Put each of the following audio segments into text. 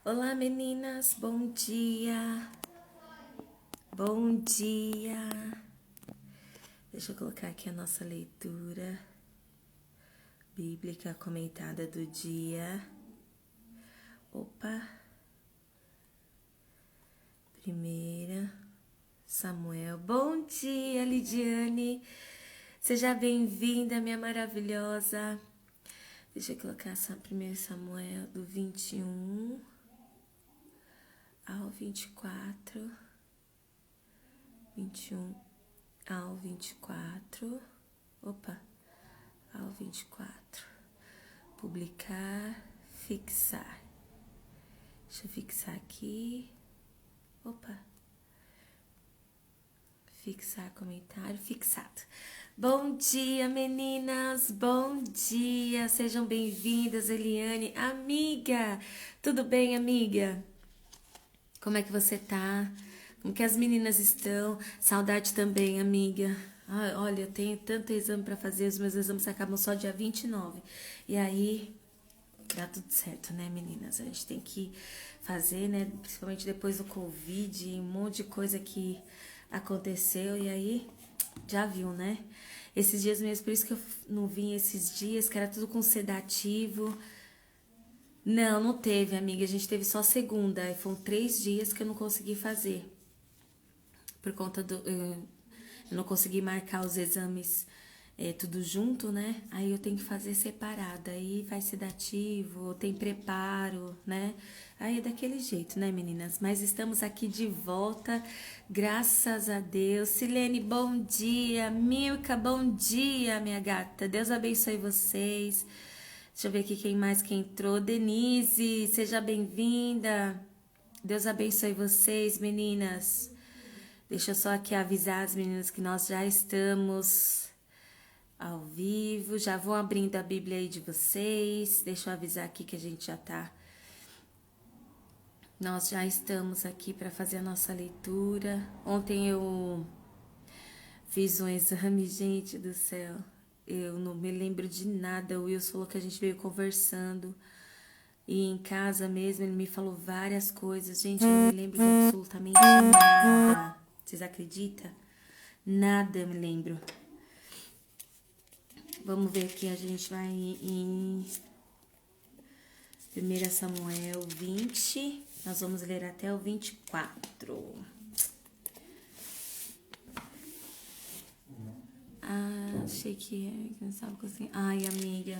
Olá meninas, bom dia, bom dia. Deixa eu colocar aqui a nossa leitura bíblica comentada do dia. Opa, 1 Samuel, bom dia Lidiane, seja bem-vinda minha maravilhosa. Deixa eu colocar 1 Samuel do 21 ao 24, 21 ao 24, opa, ao 24, publicar, fixar, deixa eu fixar aqui, opa, fixar comentário, fixado. Bom dia meninas, bom dia, sejam bem-vindas. Eliane, amiga, tudo bem amiga? Como é que você tá? Como que as meninas estão? Saudade também, amiga. Ai, olha, eu tenho tanto exame para fazer, os meus exames acabam só dia 29. E aí, dá tudo certo, né, meninas? A gente tem que fazer, né? Principalmente depois do Covid, um monte de coisa que aconteceu. E aí, já viu, né? Esses dias mesmo, por isso que eu não vim esses dias, que era tudo com sedativo. Não teve, amiga. A gente teve só segunda. Foram 3 dias que eu não consegui fazer. Por conta do... Eu não consegui marcar os exames tudo junto, né? Aí eu tenho que fazer separado. Aí vai sedativo, tem preparo, né? Aí é daquele jeito, né, meninas? Mas estamos aqui de volta, graças a Deus. Silene, bom dia. Milka, bom dia, minha gata. Deus abençoe vocês. Deixa eu ver aqui quem mais que entrou. Denise, seja bem-vinda. Deus abençoe vocês, meninas. Deixa eu só aqui avisar as meninas que nós já estamos ao vivo. Já vou abrindo a Bíblia aí de vocês. Deixa eu avisar aqui que a gente já tá. Nós já estamos aqui para fazer a nossa leitura. Ontem eu fiz um exame, gente do céu. Eu não me lembro de nada. O Wilson falou que a gente veio conversando. E em casa mesmo ele me falou várias coisas. Gente, eu não me lembro de absolutamente nada. Vocês acreditam? Nada eu me lembro. Vamos ver aqui, a gente vai em 1 Samuel 20. Nós vamos ler até o 24. Achei que não estava conseguindo. Ai, amiga.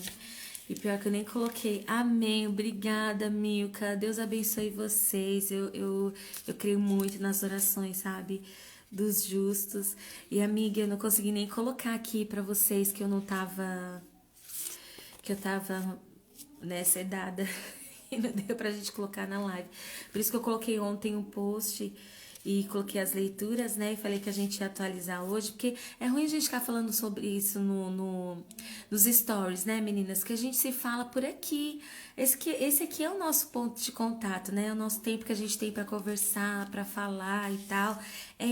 E pior que eu nem coloquei. Amém. Obrigada, Milka. Deus abençoe vocês. Eu creio muito nas orações, sabe? Dos justos. E, amiga, eu não consegui nem colocar aqui pra vocês que eu não tava... Que eu tava, né, sedada. E não deu pra gente colocar na live. Por isso que eu coloquei ontem um post... E coloquei as leituras, né? E falei que a gente ia atualizar hoje, porque é ruim a gente ficar falando sobre isso nos stories, né, meninas? Que a gente se fala por aqui. Esse aqui é o nosso ponto de contato, né? É o nosso tempo que a gente tem para conversar, para falar e tal. É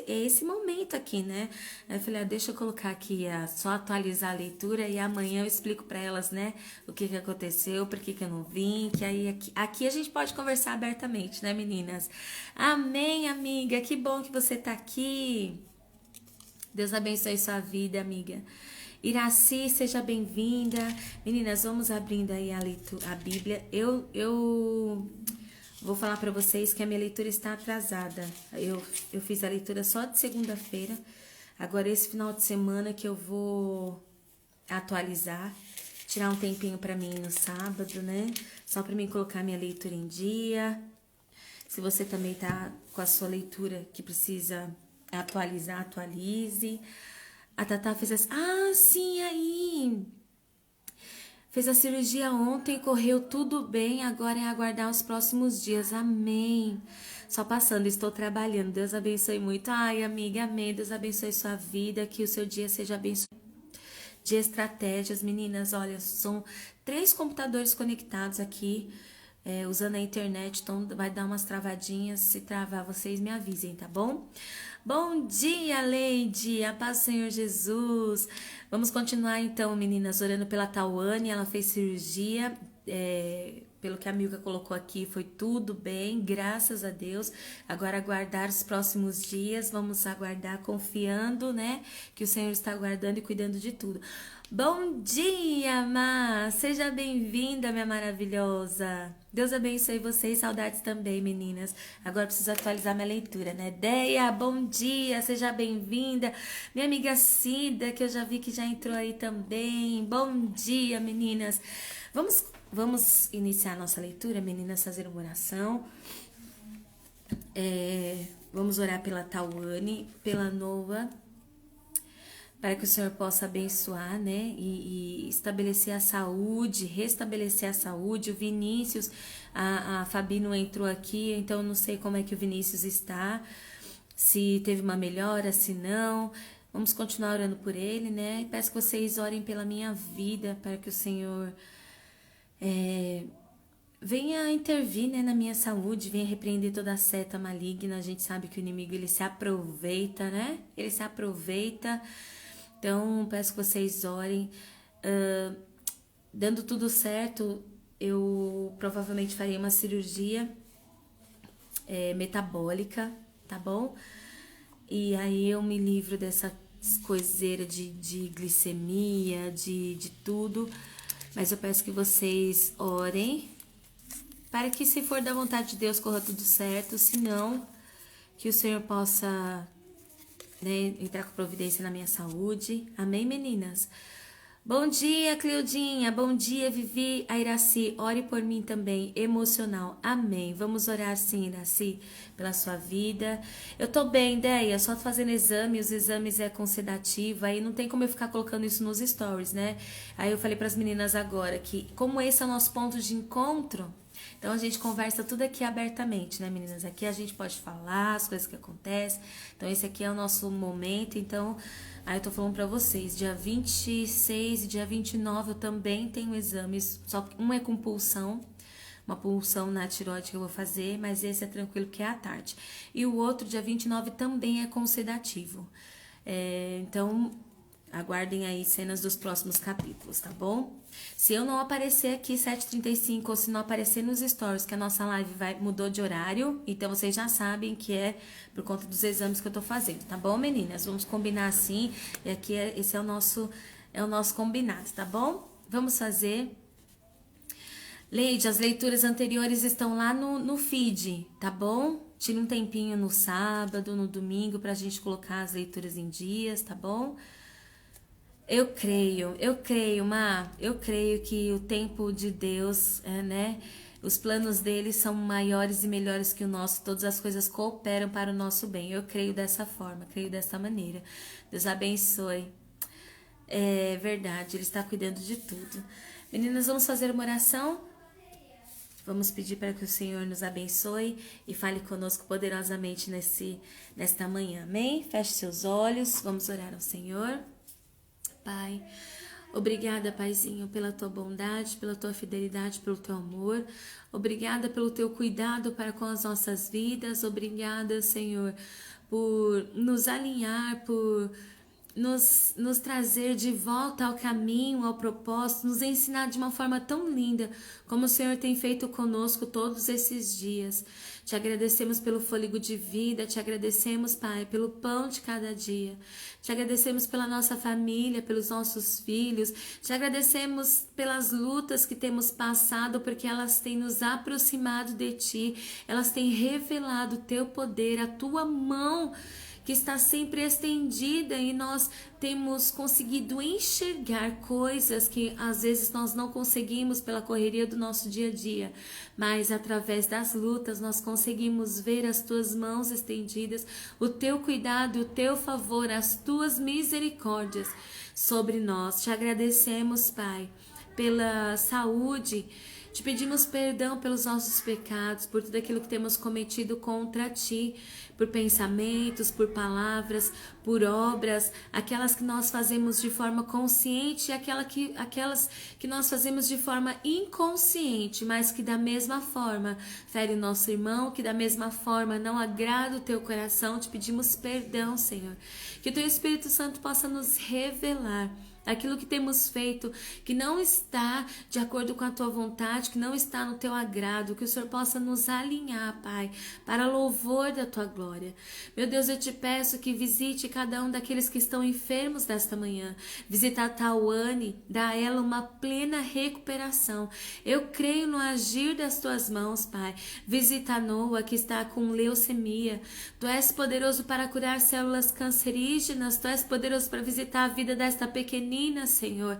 esse momento aqui, né? Aí eu falei, deixa eu colocar aqui, só atualizar a leitura e amanhã eu explico para elas, né? O que aconteceu, por que eu não vim, que aí aqui a gente pode conversar abertamente, né, meninas? Amém, amiga, que bom que você tá aqui. Deus abençoe sua vida, amiga. Iraci, seja bem-vinda. Meninas, vamos abrindo aí a Bíblia. Eu vou falar para vocês que a minha leitura está atrasada. Eu fiz a leitura só de segunda-feira. Agora esse final de semana que eu vou atualizar, tirar um tempinho para mim no sábado, né? Só para mim colocar minha leitura em dia. Se você também tá com a sua leitura que precisa atualizar, atualize. A Tatá fez assim, sim, aí. Fez a cirurgia ontem, correu tudo bem, agora é aguardar os próximos dias. Amém. Só passando, estou trabalhando. Deus abençoe muito. Ai, amiga, amém. Deus abençoe sua vida, que o seu dia seja abençoado. De estratégias, meninas, olha, são 3 computadores conectados aqui, usando a internet, então vai dar umas travadinhas. Se travar, vocês me avisem, tá bom? Bom dia, Leide, a paz do Senhor Jesus. Vamos continuar então, meninas, orando pela Tawane. Ela fez cirurgia Pelo que a Milka colocou aqui, foi tudo bem, graças a Deus. Agora aguardar os próximos dias, vamos aguardar confiando, né, que o Senhor está guardando e cuidando de tudo. Bom dia, Má! Seja bem-vinda, minha maravilhosa! Deus abençoe vocês, saudades também, meninas. Agora preciso atualizar minha leitura, né? Deia, bom dia, seja bem-vinda. Minha amiga Cida, que eu já vi que já entrou aí também. Bom dia, meninas. Vamos iniciar a nossa leitura, meninas, fazer uma oração. Vamos orar pela Tawane, pela Noa, para que o Senhor possa abençoar, né, e estabelecer a saúde, restabelecer a saúde. O Vinícius, a Fabi não entrou aqui, então eu não sei como é que o Vinícius está, se teve uma melhora, se não. Vamos continuar orando por ele, né, peço que vocês orem pela minha vida, para que o Senhor venha intervir, né, na minha saúde, venha repreender toda a seta maligna. A gente sabe que o inimigo, ele se aproveita, né, ele se aproveita. Então, peço que vocês orem. Dando tudo certo, eu provavelmente farei uma cirurgia metabólica, tá bom? E aí eu me livro dessa coiseira de glicemia, de tudo. Mas eu peço que vocês orem para que, se for da vontade de Deus, corra tudo certo. Se não, que o Senhor possa, né, entrar com providência na minha saúde. Amém, meninas? Bom dia, Cleudinha. Bom dia, Vivi. A Iraci, ore por mim também. Emocional. Amém. Vamos orar sim, Iraci, pela sua vida. Eu tô bem, Deia. Só tô fazendo exame. Os exames com sedativo. Aí não tem como eu ficar colocando isso nos stories, né? Aí eu falei pras meninas agora que, como esse é o nosso ponto de encontro, então a gente conversa tudo aqui abertamente, né, meninas? Aqui a gente pode falar as coisas que acontecem. Então esse aqui é o nosso momento. Então, aí eu tô falando pra vocês, dia 26 e dia 29 eu também tenho exames. Só que um é com pulsão, uma pulsão na tireoide que eu vou fazer, mas esse é tranquilo porque é à tarde. E o outro, dia 29, também é com sedativo. Então, aguardem aí cenas dos próximos capítulos, tá bom? Se eu não aparecer aqui 7h35 ou se não aparecer nos stories, que a nossa live mudou de horário, então vocês já sabem que é por conta dos exames que eu tô fazendo, tá bom, meninas? Vamos combinar assim, e aqui esse é o nosso combinado, tá bom? Vamos fazer. Leide, as leituras anteriores estão lá no feed, tá bom? Tire um tempinho no sábado, no domingo, pra gente colocar as leituras em dias, tá bom? Eu creio, Má, eu creio que o tempo de Deus, né? Os planos dele são maiores e melhores que o nosso, todas as coisas cooperam para o nosso bem. Eu creio dessa forma, creio dessa maneira. Deus abençoe. É verdade, ele está cuidando de tudo. Meninas, vamos fazer uma oração? Vamos pedir para que o Senhor nos abençoe e fale conosco poderosamente nesta manhã. Amém? Feche seus olhos, vamos orar ao Senhor. Pai, obrigada, Paizinho, pela tua bondade, pela tua fidelidade, pelo teu amor. Obrigada pelo teu cuidado para com as nossas vidas. Obrigada, Senhor, por nos alinhar, por nos trazer de volta ao caminho, ao propósito, nos ensinar de uma forma tão linda como o Senhor tem feito conosco todos esses dias. Te agradecemos pelo fôlego de vida, te agradecemos, Pai, pelo pão de cada dia. Te agradecemos pela nossa família, pelos nossos filhos. Te agradecemos pelas lutas que temos passado, porque elas têm nos aproximado de Ti. Elas têm revelado o Teu poder, a Tua mão que está sempre estendida, e nós temos conseguido enxergar coisas que às vezes nós não conseguimos pela correria do nosso dia a dia, mas através das lutas nós conseguimos ver as tuas mãos estendidas, o teu cuidado, o teu favor, as tuas misericórdias sobre nós. Te agradecemos, Pai, pela saúde. Te pedimos perdão pelos nossos pecados, por tudo aquilo que temos cometido contra Ti, por pensamentos, por palavras, por obras, aquelas que nós fazemos de forma consciente e aquelas que nós fazemos de forma inconsciente, mas que da mesma forma fere o nosso irmão, que da mesma forma não agrada o Teu coração. Te pedimos perdão, Senhor, que o Teu Espírito Santo possa nos revelar aquilo que temos feito, que não está de acordo com a tua vontade, que não está no teu agrado, que o Senhor possa nos alinhar, Pai, para louvor da tua glória. Meu Deus, eu te peço que visite cada um daqueles que estão enfermos desta manhã. Visita a Tawane, dá a ela uma plena recuperação. Eu creio no agir das tuas mãos, Pai. Visita a Noa, que está com leucemia. Tu és poderoso para curar células cancerígenas, tu és poderoso para visitar a vida desta pequenina, Senhor.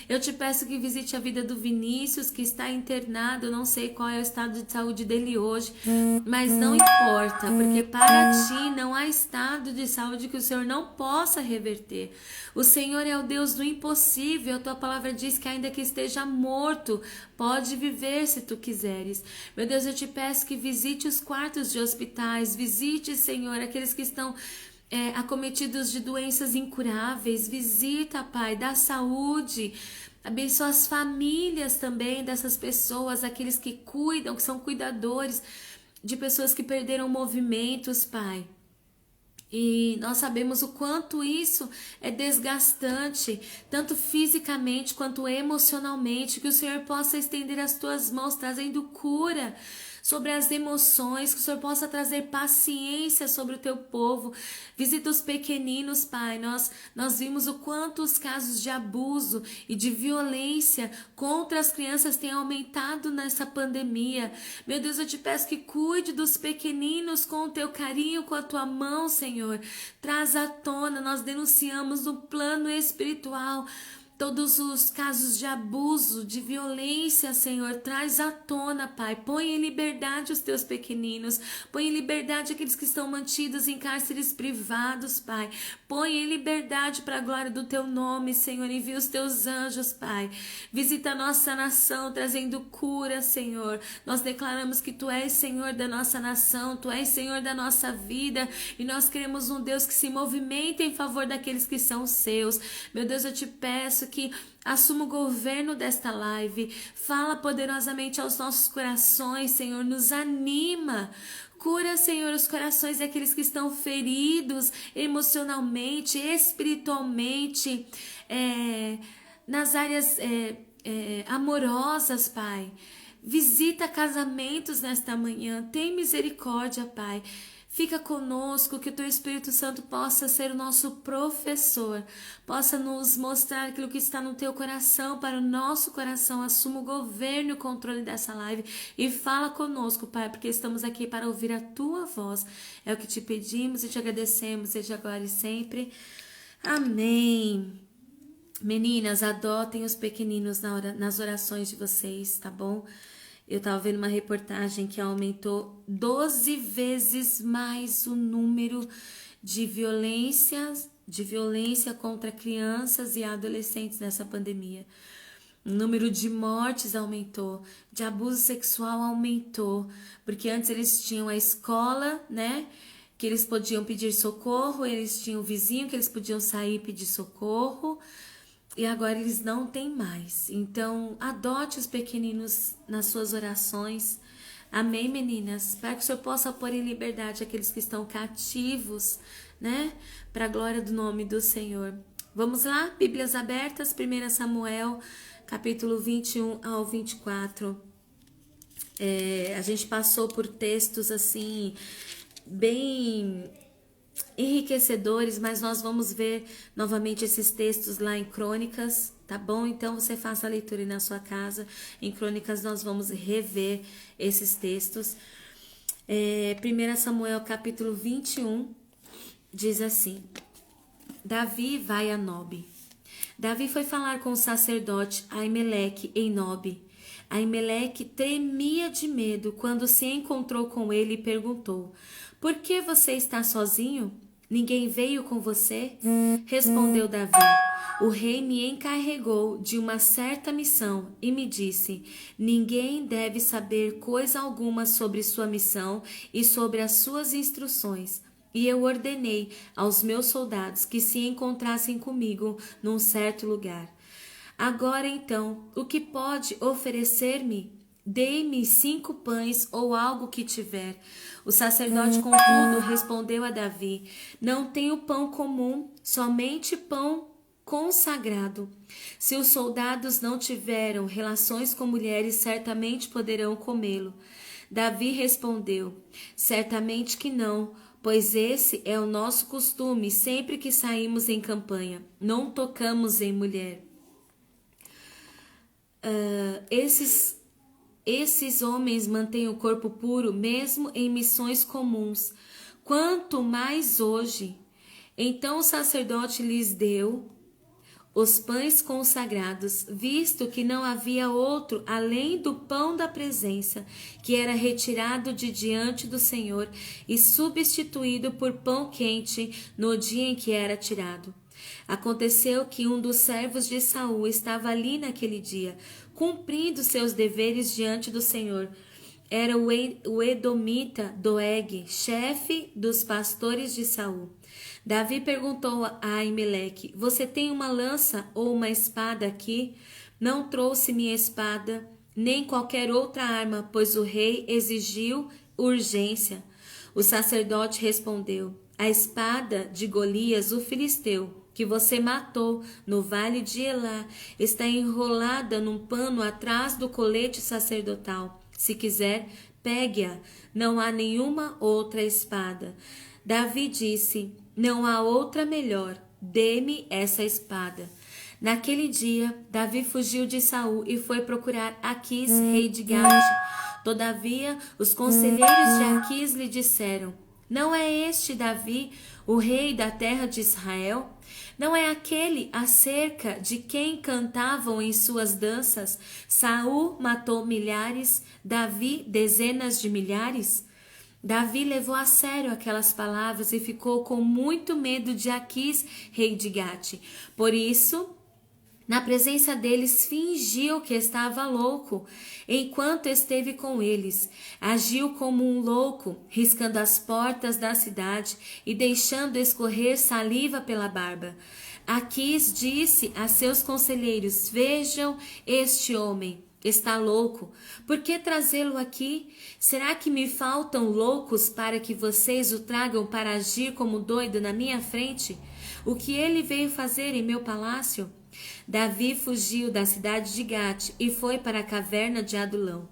Eu te peço que visite a vida do Vinícius, que está internado. Eu não sei qual é o estado de saúde dele hoje, mas não importa, porque para ti não há estado de saúde que o Senhor não possa reverter. O Senhor é o Deus do impossível. A tua palavra diz que ainda que esteja morto, pode viver se tu quiseres. Meu Deus, eu te peço que visite os quartos de hospitais, visite, Senhor, aqueles que estão acometidos de doenças incuráveis. Visita, Pai, dá saúde. Abençoa as famílias também dessas pessoas, aqueles que cuidam, que são cuidadores de pessoas que perderam movimentos, Pai. E nós sabemos o quanto isso é desgastante, tanto fisicamente quanto emocionalmente. Que o Senhor possa estender as tuas mãos, trazendo cura sobre as emoções, que o Senhor possa trazer paciência sobre o teu povo. Visita os pequeninos, Pai. Nós vimos o quanto os casos de abuso e de violência contra as crianças têm aumentado nessa pandemia. Meu Deus, eu te peço que cuide dos pequeninos com o teu carinho, com a tua mão, Senhor. Traz à tona, nós denunciamos no plano espiritual todos os casos de abuso, de violência, Senhor. Traz à tona, Pai. Põe em liberdade os teus pequeninos. Põe em liberdade aqueles que estão mantidos em cárceres privados, Pai. Põe em liberdade para a glória do teu nome, Senhor. Envia os teus anjos, Pai. Visita a nossa nação, trazendo cura, Senhor. Nós declaramos que tu és Senhor da nossa nação, tu és Senhor da nossa vida, e nós queremos um Deus que se movimenta em favor daqueles que são seus. Meu Deus, eu te peço que assuma o governo desta live. Fala poderosamente aos nossos corações, Senhor. Nos anima. Cura, Senhor, os corações daqueles que estão feridos emocionalmente, espiritualmente, nas áreas amorosas, Pai. Visita casamentos nesta manhã. Tem misericórdia, Pai. Fica conosco, que o Teu Espírito Santo possa ser o nosso professor, possa nos mostrar aquilo que está no Teu coração, para o nosso coração. Assuma o governo e o controle dessa live e fala conosco, Pai, porque estamos aqui para ouvir a Tua voz. É o que te pedimos e te agradecemos, seja agora e sempre. Amém. Meninas, adotem os pequeninos nas orações de vocês, tá bom? Eu estava vendo uma reportagem que aumentou 12 vezes mais o número de violência contra crianças e adolescentes nessa pandemia. O número de mortes aumentou, de abuso sexual aumentou, porque antes eles tinham a escola, né? Que eles podiam pedir socorro, eles tinham o vizinho que eles podiam sair e pedir socorro. E agora eles não têm mais. Então, adote os pequeninos nas suas orações. Amém, meninas? Para que o Senhor possa pôr em liberdade aqueles que estão cativos, né? Para a glória do nome do Senhor. Vamos lá? Bíblias abertas, 1 Samuel, capítulo 21 ao 24. A gente passou por textos assim, bem enriquecedores, mas nós vamos ver novamente esses textos lá em Crônicas, tá bom? Então você faça a leitura aí na sua casa. Em Crônicas nós vamos rever esses textos. 1 Samuel capítulo 21 diz assim: Davi vai a Nobe. Davi foi falar com o sacerdote Aimeleque em Nobe. Aimeleque tremia de medo quando se encontrou com ele e perguntou: Por que você está sozinho? Ninguém veio com você? Respondeu Davi: O rei me encarregou de uma certa missão e me disse: Ninguém deve saber coisa alguma sobre sua missão e sobre as suas instruções. E eu ordenei aos meus soldados que se encontrassem comigo num certo lugar. Agora então, o que pode oferecer-me? Dê-me 5 pães ou algo que tiver. O sacerdote, contudo, respondeu a Davi: Não tenho pão comum, somente pão consagrado. Se os soldados não tiveram relações com mulheres, certamente poderão comê-lo. Davi respondeu: certamente que não, pois esse é o nosso costume sempre que saímos em campanha. Não tocamos em mulher. Esses homens mantêm o corpo puro mesmo em missões comuns, quanto mais hoje. Então o sacerdote lhes deu os pães consagrados, visto que não havia outro além do pão da presença, que era retirado de diante do Senhor e substituído por pão quente no dia em que era tirado. Aconteceu que um dos servos de Saul estava ali naquele dia, cumprindo seus deveres diante do Senhor. Era o edomita Doeg, chefe dos pastores de Saul. Davi perguntou a Aimeleque: você tem uma lança ou uma espada aqui? Não trouxe minha espada, nem qualquer outra arma, pois o rei exigiu urgência. O sacerdote respondeu: a espada de Golias, o filisteu, que você matou no vale de Elá, está enrolada num pano atrás do colete sacerdotal. Se quiser, pegue-a. Não há nenhuma outra espada. Davi disse: não há outra melhor. Dê-me essa espada. Naquele dia, Davi fugiu de Saul e foi procurar Aquis, rei de Gate. Todavia, os conselheiros de Aquis lhe disseram: não é este Davi, o rei da terra de Israel? Não é aquele acerca de quem cantavam em suas danças: Saul matou milhares, Davi dezenas de milhares? Davi levou a sério aquelas palavras e ficou com muito medo de Aquis, rei de Gate. Por isso, na presença deles, fingiu que estava louco. Enquanto esteve com eles, agiu como um louco, riscando as portas da cidade e deixando escorrer saliva pela barba. Aquis disse a seus conselheiros: vejam este homem. Está louco. Por que trazê-lo aqui? Será que me faltam loucos para que vocês o tragam para agir como doido na minha frente? O que ele veio fazer em meu palácio? Davi fugiu da cidade de Gate e foi para a caverna de Adulão.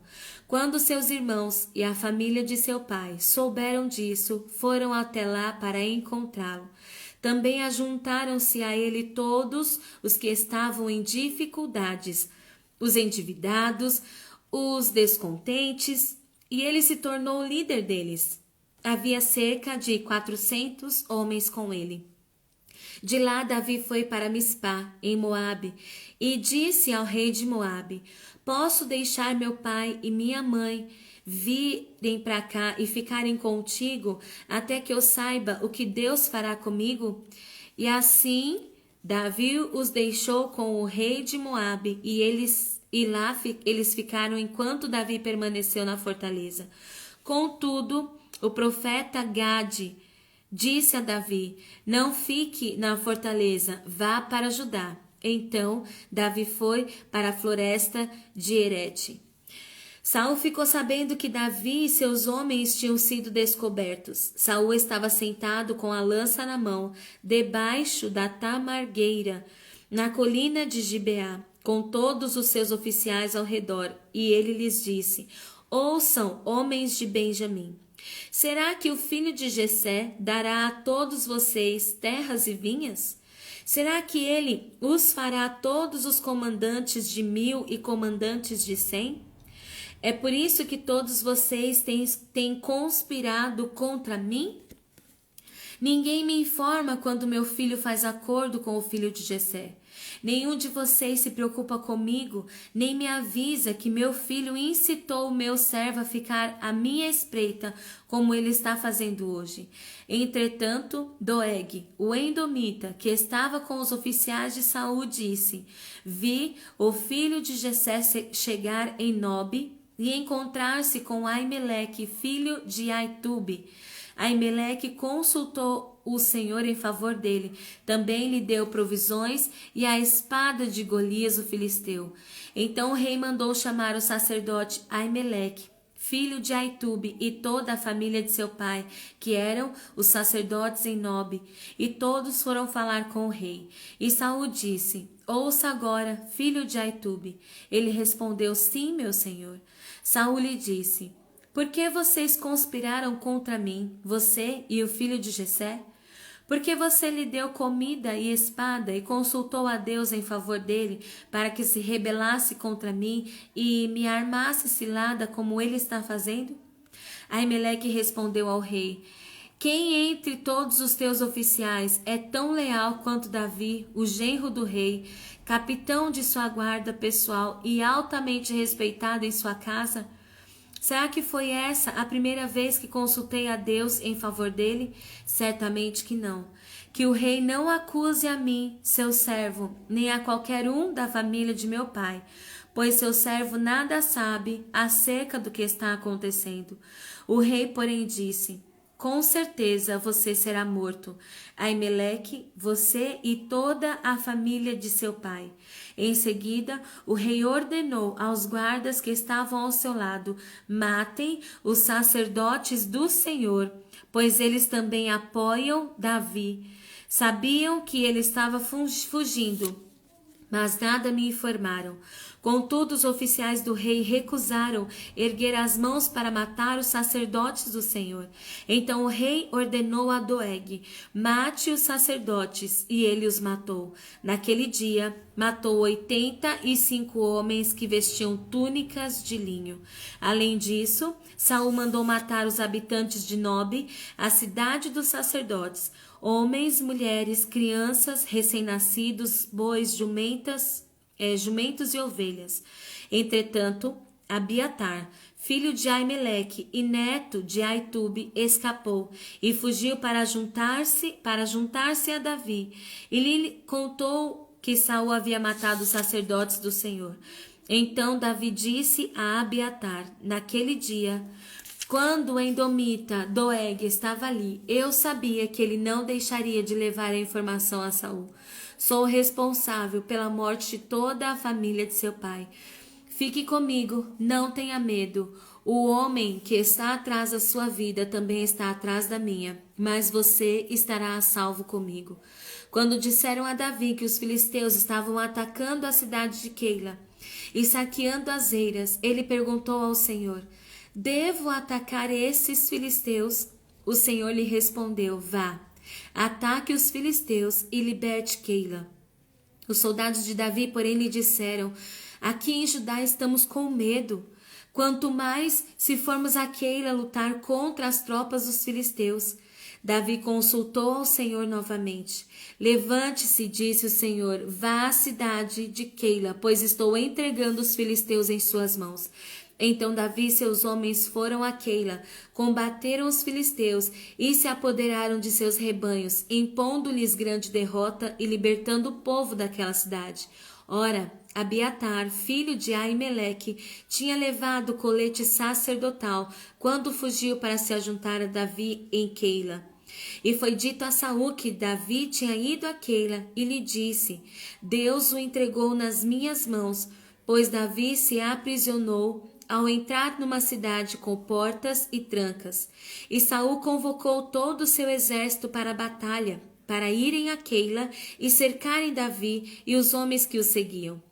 Quando seus irmãos e a família de seu pai souberam disso, foram até lá para encontrá-lo. Também ajuntaram-se a ele todos os que estavam em dificuldades, os endividados, os descontentes, e ele se tornou o líder deles. Havia cerca de 400 homens com ele. De lá Davi foi para Mispá, em Moabe, e disse ao rei de Moabe: posso deixar meu pai e minha mãe virem para cá e ficarem contigo até que eu saiba o que Deus fará comigo? E assim Davi os deixou com o rei de Moabe, e lá eles ficaram enquanto Davi permaneceu na fortaleza. Contudo, o profeta Gade disse a Davi: não fique na fortaleza, vá para Judá. Então Davi foi para a floresta de Herete. Saul ficou sabendo que Davi e seus homens tinham sido descobertos. Saul estava sentado com a lança na mão, debaixo da tamargueira, na colina de Gibeá, com todos os seus oficiais ao redor, e ele lhes disse: ouçam, homens de Benjamim. Será que o filho de Jessé dará a todos vocês terras e vinhas? Será que ele os fará todos os comandantes de 1000 e comandantes de 100? É por isso que todos vocês têm conspirado contra mim? Ninguém me informa quando meu filho faz acordo com o filho de Jessé. Nenhum de vocês se preocupa comigo, nem me avisa que meu filho incitou o meu servo a ficar à minha espreita, como ele está fazendo hoje. Entretanto, Doeg, o Edomita, que estava com os oficiais de Saul, disse: vi o filho de Jessé chegar em Nobe e encontrar-se com Aimeleque, filho de Aitube. Aimeleque consultou o Senhor em favor dele. Também lhe deu provisões e a espada de Golias, o filisteu. Então o rei mandou chamar o sacerdote Aimeleque, filho de Aitube, e toda a família de seu pai, que eram os sacerdotes em Nobe, e todos foram falar com o rei. E Saul disse: Ouça agora, filho de Aitube. Ele respondeu: Sim, meu senhor. Saul lhe disse: Por que vocês conspiraram contra mim, você e o filho de Jessé? Porque você lhe deu comida e espada e consultou a Deus em favor dele para que se rebelasse contra mim e me armasse cilada como ele está fazendo? Aimeleque respondeu ao rei: Quem entre todos os teus oficiais é tão leal quanto Davi, o genro do rei, capitão de sua guarda pessoal e altamente respeitado em sua casa? Será que foi essa a primeira vez que consultei a Deus em favor dele? Certamente que não. Que o rei não acuse a mim, seu servo, nem a qualquer um da família de meu pai, pois seu servo nada sabe acerca do que está acontecendo. O rei, porém, disse: Com certeza você será morto, Aimeleque, você e toda a família de seu pai. Em seguida, o rei ordenou aos guardas que estavam ao seu lado: matem os sacerdotes do Senhor, pois eles também apoiam Davi. Sabiam que ele estava fugindo, mas nada me informaram. Contudo, os oficiais do rei recusaram erguer as mãos para matar os sacerdotes do Senhor. Então o rei ordenou a Doeg: mate os sacerdotes, e ele os matou. Naquele dia, matou 85 homens que vestiam túnicas de linho. Além disso, Saul mandou matar os habitantes de Nobe, a cidade dos sacerdotes, homens, mulheres, crianças, recém-nascidos, bois, jumentos e ovelhas. Entretanto, Abiatar, filho de Aimeleque e neto de Aitube, escapou e fugiu para juntar-se a Davi. E lhe contou que Saul havia matado os sacerdotes do Senhor. Então Davi disse a Abiatar naquele dia: quando o Endomita Doeg estava ali, eu sabia que ele não deixaria de levar a informação a Saul. Sou responsável pela morte de toda a família de seu pai. Fique comigo, não tenha medo. O homem que está atrás da sua vida também está atrás da minha, mas você estará a salvo comigo. Quando disseram a Davi que os filisteus estavam atacando a cidade de Keila e saqueando as eiras, ele perguntou ao Senhor: devo atacar esses filisteus? O Senhor lhe respondeu: vá, ataque os filisteus e liberte Keila. Os soldados de Davi, porém, lhe disseram: aqui em Judá estamos com medo. Quanto mais se formos a Keila lutar contra as tropas dos filisteus. Davi consultou ao Senhor novamente. Levante-se, disse o Senhor, vá à cidade de Keila, pois estou entregando os filisteus em suas mãos. Então Davi e seus homens foram a Keila, combateram os filisteus e se apoderaram de seus rebanhos, impondo-lhes grande derrota e libertando o povo daquela cidade. Ora, Abiatar, filho de Aimeleque, tinha levado o colete sacerdotal quando fugiu para se ajuntar a Davi em Keila. E foi dito a Saul que Davi tinha ido a Keila e lhe disse: Deus o entregou nas minhas mãos, pois Davi se aprisionou ao entrar numa cidade com portas e trancas. E Saul convocou todo o seu exército para a batalha, para irem a Keila e cercarem Davi e os homens que o seguiam.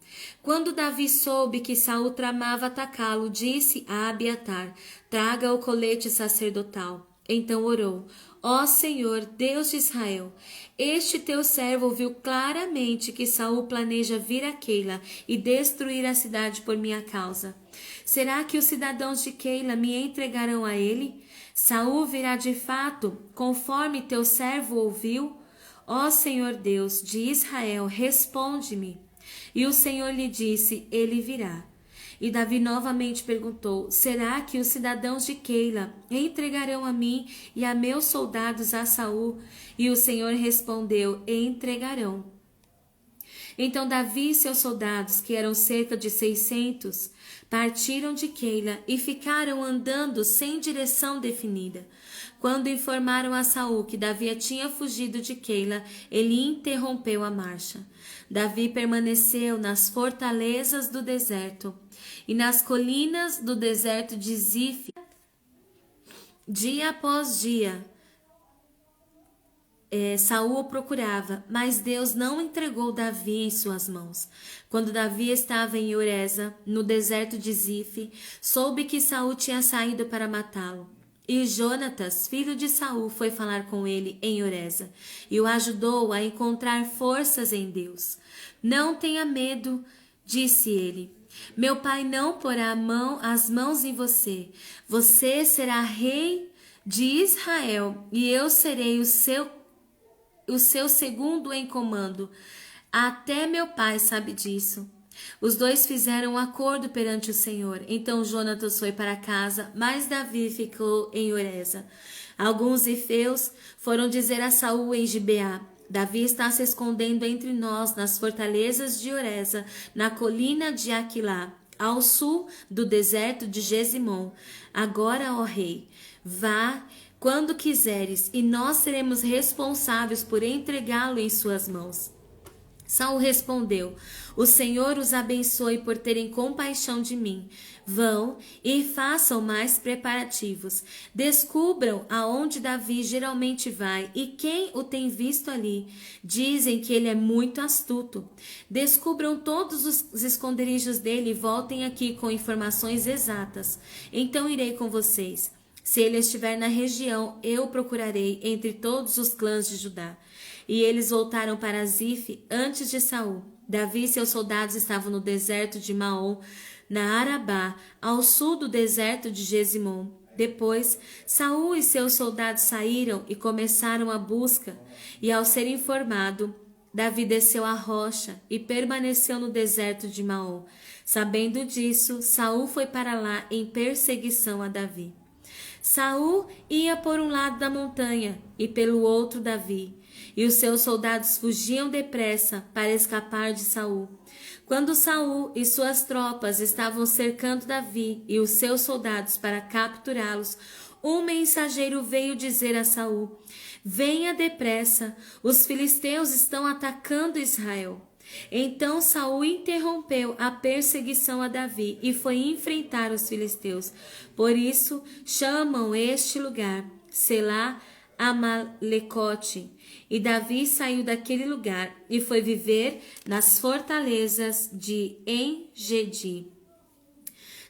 Quando Davi soube que Saul tramava atacá-lo, disse a Abiatar: traga o colete sacerdotal. Então orou: ó Senhor, Deus de Israel, este teu servo ouviu claramente que Saul planeja vir a Keila e destruir a cidade por minha causa. Será que os cidadãos de Keila me entregarão a ele? Saul virá de fato, conforme teu servo ouviu? Ó Senhor Deus de Israel, responde-me. E o Senhor lhe disse: ele virá. E Davi novamente perguntou: será que os cidadãos de Keila entregarão a mim e a meus soldados a Saul? E o Senhor respondeu: entregarão. Então Davi e seus soldados, que eram cerca de 600, partiram de Keila e ficaram andando sem direção definida. Quando informaram a Saul que Davi tinha fugido de Keila, ele interrompeu a marcha. Davi permaneceu nas fortalezas do deserto e nas colinas do deserto de Zif, dia após dia. Saul o procurava, mas Deus não entregou Davi em suas mãos. Quando Davi estava em Ureza, no deserto de Zif, soube que Saul tinha saído para matá-lo. E Jonatas, filho de Saul, foi falar com ele em Ureza e o ajudou a encontrar forças em Deus. Não tenha medo, disse ele. Meu pai não porá as mãos em você. Você será rei de Israel e eu serei o seu segundo em comando. Até meu pai sabe disso. Os dois fizeram um acordo perante o Senhor. Então Jonatas foi para casa, mas Davi ficou em Ureza. Alguns ifeus foram dizer a Saul em Gibeá: Davi está se escondendo entre nós nas fortalezas de Ureza, na colina de Aquilá, ao sul do deserto de Gesimon. Agora, ó rei, vá quando quiseres, e nós seremos responsáveis por entregá-lo em suas mãos. Saul respondeu: O Senhor os abençoe por terem compaixão de mim. Vão e façam mais preparativos. Descubram aonde Davi geralmente vai e quem o tem visto ali. Dizem que ele é muito astuto. Descubram todos os esconderijos dele e voltem aqui com informações exatas. Então irei com vocês. Se ele estiver na região, eu o procurarei entre todos os clãs de Judá. E eles voltaram para Zif antes de Saul. Davi e seus soldados estavam no deserto de Maom, na Arabá, ao sul do deserto de Gesimon. Depois, Saul e seus soldados saíram e começaram a busca. E ao ser informado, Davi desceu a rocha e permaneceu no deserto de Maom. Sabendo disso, Saul foi para lá em perseguição a Davi. Saul ia por um lado da montanha e pelo outro Davi, e os seus soldados fugiam depressa para escapar de Saul. Quando Saul e suas tropas estavam cercando Davi e os seus soldados para capturá-los, um mensageiro veio dizer a Saul: Venha depressa, os filisteus estão atacando Israel. Então Saul interrompeu a perseguição a Davi e foi enfrentar os filisteus. Por isso chamam este lugar Selá Amalecote. E Davi saiu daquele lugar e foi viver nas fortalezas de En-Gedi.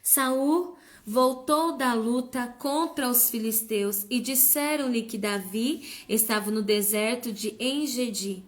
Saul voltou da luta contra os filisteus e disseram-lhe que Davi estava no deserto de En-Gedi.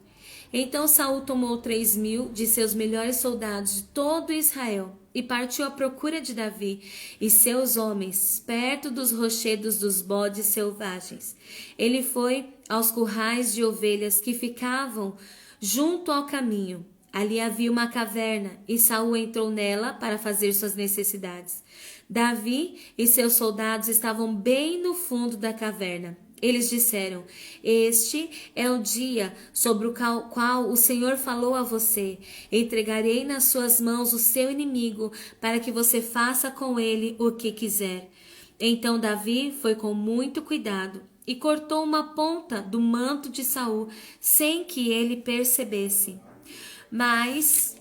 Então Saul tomou 3.000 de seus melhores soldados de todo Israel e partiu à procura de Davi e seus homens perto dos rochedos dos bodes selvagens. Ele foi aos currais de ovelhas que ficavam junto ao caminho. Ali havia uma caverna e Saul entrou nela para fazer suas necessidades. Davi e seus soldados estavam bem no fundo da caverna. Eles disseram: Este é o dia sobre o qual o Senhor falou a você. Entregarei nas suas mãos o seu inimigo, para que você faça com ele o que quiser. Então Davi foi com muito cuidado e cortou uma ponta do manto de Saul, sem que ele percebesse. Mas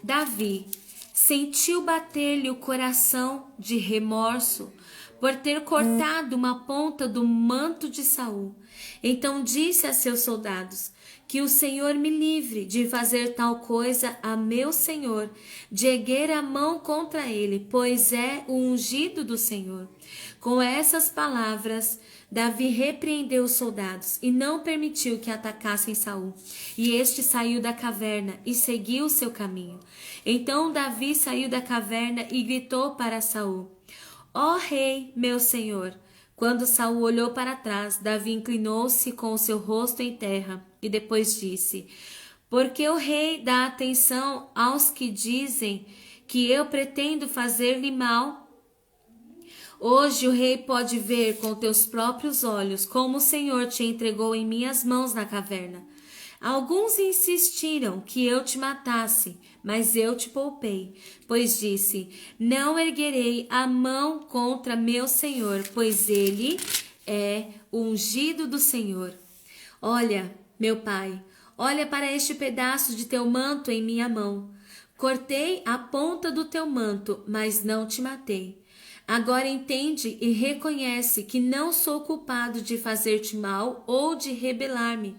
Davi sentiu bater-lhe o coração de remorso por ter cortado uma ponta do manto de Saul. Então disse a seus soldados: Que o Senhor me livre de fazer tal coisa a meu senhor, de erguer a mão contra ele, pois é o ungido do Senhor. Com essas palavras, Davi repreendeu os soldados e não permitiu que atacassem Saul. E este saiu da caverna e seguiu o seu caminho. Então Davi saiu da caverna e gritou para Saul: Ó rei, meu senhor! Quando Saul olhou para trás, Davi inclinou-se com o seu rosto em terra e depois disse: Porque o rei dá atenção aos que dizem que eu pretendo fazer-lhe mal? Hoje o rei pode ver com teus próprios olhos como o Senhor te entregou em minhas mãos na caverna. Alguns insistiram que eu te matasse, mas eu te poupei, pois disse: não erguerei a mão contra meu Senhor, pois ele é o ungido do Senhor. Olha, meu pai, olha para este pedaço de teu manto em minha mão. Cortei a ponta do teu manto, mas não te matei. Agora entende e reconhece que não sou culpado de fazer-te mal ou de rebelar-me.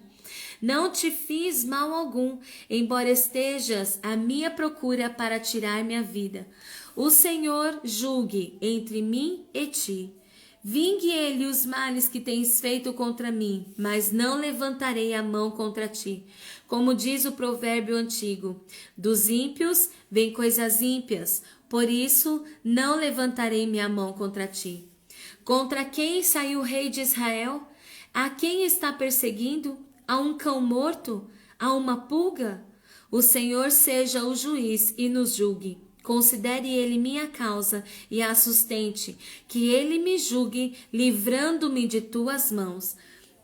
Não te fiz mal algum, embora estejas à minha procura para tirar minha vida. O Senhor julgue entre mim e ti. Vingue ele os males que tens feito contra mim, mas não levantarei a mão contra ti. Como diz o provérbio antigo, dos ímpios vêm coisas ímpias, por isso não levantarei minha mão contra ti. Contra quem saiu o rei de Israel? A quem está perseguindo? A um cão morto? A uma pulga? O Senhor seja o juiz e nos julgue. Considere ele minha causa e a sustente, que ele me julgue, livrando-me de tuas mãos.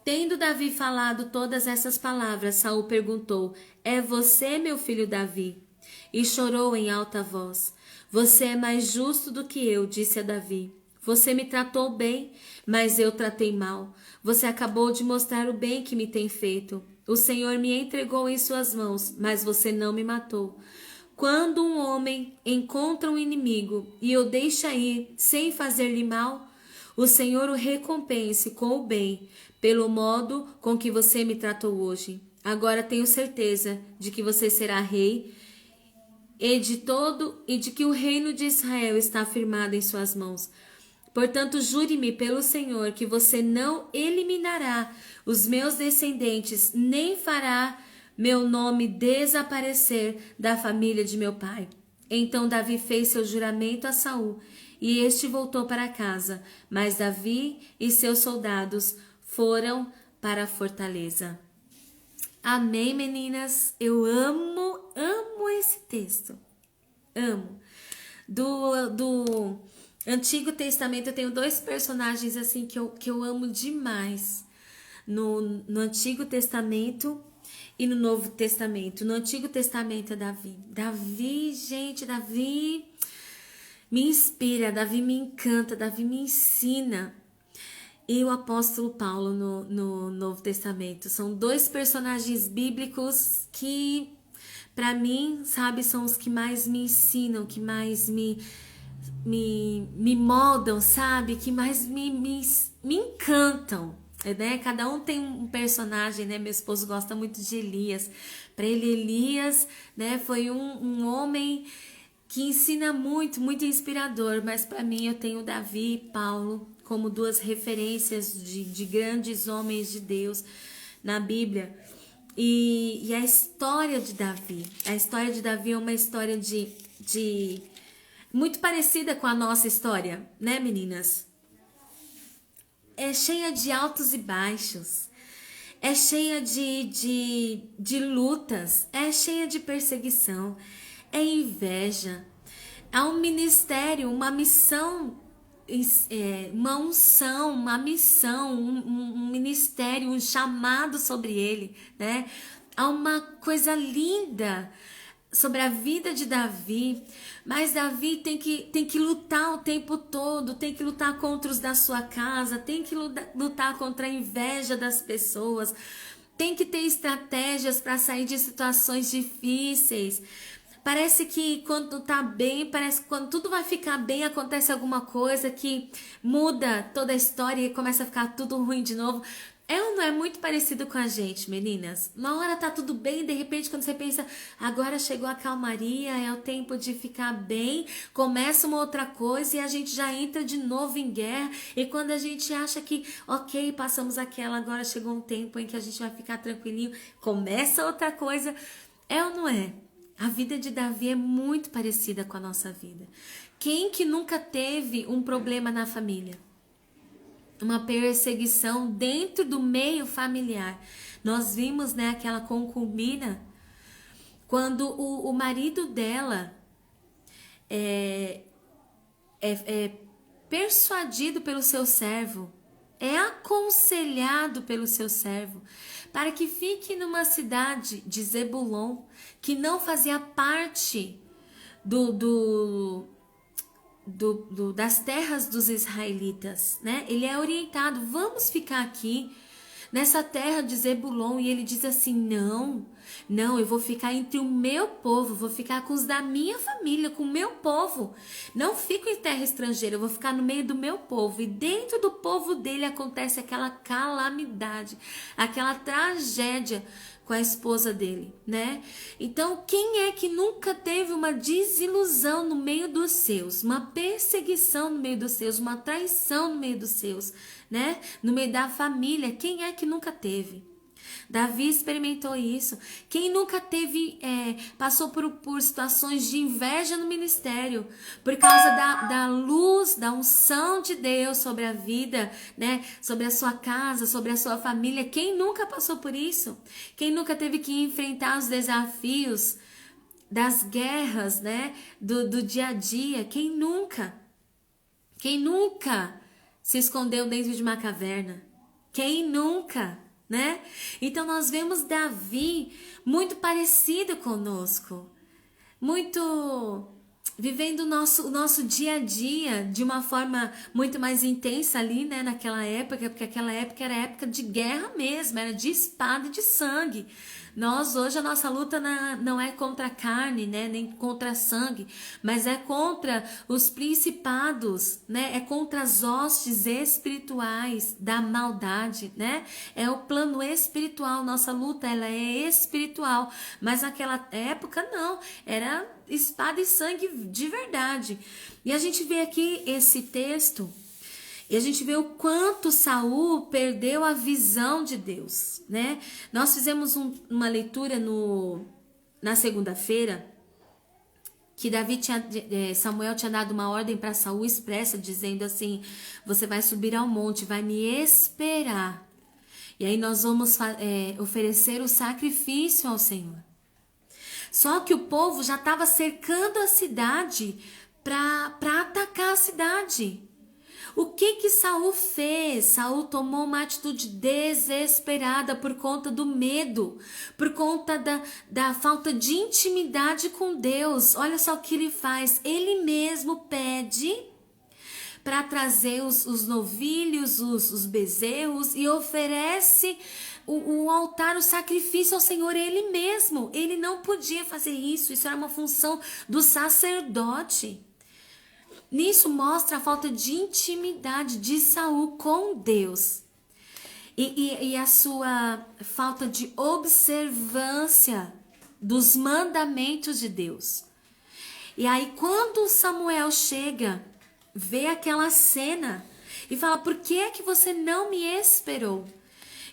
Tendo Davi falado todas essas palavras, Saul perguntou: é você, meu filho Davi? E chorou em alta voz. Você é mais justo do que eu, disse a Davi. Você me tratou bem, mas eu tratei mal. Você acabou de mostrar o bem que me tem feito. O Senhor me entregou em suas mãos, mas você não me matou. Quando um homem encontra um inimigo e o deixa ir sem fazer-lhe mal, o Senhor o recompense com o bem, pelo modo com que você me tratou hoje. Agora tenho certeza de que você será rei e de que o reino de Israel está firmado em suas mãos. Portanto, jure-me pelo Senhor que você não eliminará os meus descendentes, nem fará meu nome desaparecer da família de meu pai. Então Davi fez seu juramento a Saul, e este voltou para casa, mas Davi e seus soldados foram para a fortaleza. Amém, meninas? Eu amo esse texto. Amo. Do Antigo Testamento eu tenho dois personagens assim que eu amo demais. No Antigo Testamento e no Novo Testamento. No Antigo Testamento é Davi. Davi, gente, Davi me inspira, Davi me encanta, Davi me ensina. E o apóstolo Paulo no Novo Testamento. São dois personagens bíblicos que, para mim, sabe, são os que mais me ensinam, que mais me moldam, sabe? Que mais me encantam, né? Cada um tem um personagem, né? Meu esposo gosta muito de Elias. Para ele, Elias, né, foi um homem que ensina muito, muito inspirador. Mas para mim, eu tenho Davi e Paulo como duas referências de grandes homens de Deus na Bíblia. E a história de Davi é uma história de muito parecida com a nossa história, né, meninas? É cheia de altos e baixos, é cheia de lutas, é cheia de perseguição, é inveja. Há um ministério, uma missão, uma unção, uma missão, um ministério, um chamado sobre ele, né? Há uma coisa linda sobre a vida de Davi, mas Davi tem que lutar o tempo todo, tem que lutar contra os da sua casa, tem que lutar contra a inveja das pessoas, tem que ter estratégias para sair de situações difíceis. Parece que quando tá bem, parece que quando tudo vai ficar bem, acontece alguma coisa que muda toda a história e começa a ficar tudo ruim de novo. É ou não é muito parecido com a gente, meninas? Uma hora tá tudo bem, de repente quando você pensa, agora chegou a calmaria, é o tempo de ficar bem, começa uma outra coisa e a gente já entra de novo em guerra. E quando a gente acha que, ok, passamos aquela, agora chegou um tempo em que a gente vai ficar tranquilinho, começa outra coisa. É ou não é? A vida de Davi é muito parecida com a nossa vida. Quem que nunca teve um problema na família? Uma perseguição dentro do meio familiar. Nós vimos, né, aquela concubina, quando o marido dela é persuadido pelo seu servo é aconselhado pelo seu servo para que fique numa cidade de Zebulon, que não fazia parte das terras dos israelitas, né? Ele é orientado, vamos ficar aqui nessa terra de Zebulon, e ele diz assim, não, eu vou ficar entre o meu povo, vou ficar com os da minha família, com o meu povo, não fico em terra estrangeira, eu vou ficar no meio do meu povo, e dentro do povo dele acontece aquela calamidade, aquela tragédia com a esposa dele, né? Então, quem é que nunca teve uma desilusão no meio dos seus, uma perseguição no meio dos seus, uma traição no meio dos seus, né? No meio da família, quem é que nunca teve? Davi experimentou isso. Quem nunca teve, passou por situações de inveja no ministério, por causa da luz, da unção de Deus sobre a vida, né? Sobre a sua casa, sobre a sua família. Quem nunca passou por isso? Quem nunca teve que enfrentar os desafios das guerras, né? Do dia a dia? Quem nunca? Quem nunca se escondeu dentro de uma caverna? Quem nunca? Né? Então nós vemos Davi muito parecido conosco, muito vivendo o nosso dia a dia de uma forma muito mais intensa ali, né, naquela época, porque aquela época era época de guerra mesmo, era de espada e de sangue. Nós hoje a nossa luta não é contra a carne, né, nem contra sangue, mas é contra os principados, né, é contra as hostes espirituais da maldade, né, é o plano espiritual. Nossa luta ela é espiritual, mas naquela época não, era espada e sangue de verdade. E a gente vê aqui esse texto e a gente vê o quanto Saul perdeu a visão de Deus, né? Nós fizemos uma leitura na segunda-feira que Samuel tinha dado uma ordem para Saul expressa, dizendo assim: você vai subir ao monte, vai me esperar. E aí nós vamos oferecer o sacrifício ao Senhor. Só que o povo já estava cercando a cidade para atacar a cidade. O que Saul fez? Saul tomou uma atitude desesperada por conta do medo, por conta da falta de intimidade com Deus. Olha só o que ele faz. Ele mesmo pede para trazer os novilhos, os bezerros, e oferece o altar, o sacrifício ao Senhor ele mesmo. Ele não podia fazer isso, isso era uma função do sacerdote. Nisso mostra a falta de intimidade de Saul com Deus e a sua falta de observância dos mandamentos de Deus. E aí quando Samuel chega, vê aquela cena e fala: por que é que você não me esperou?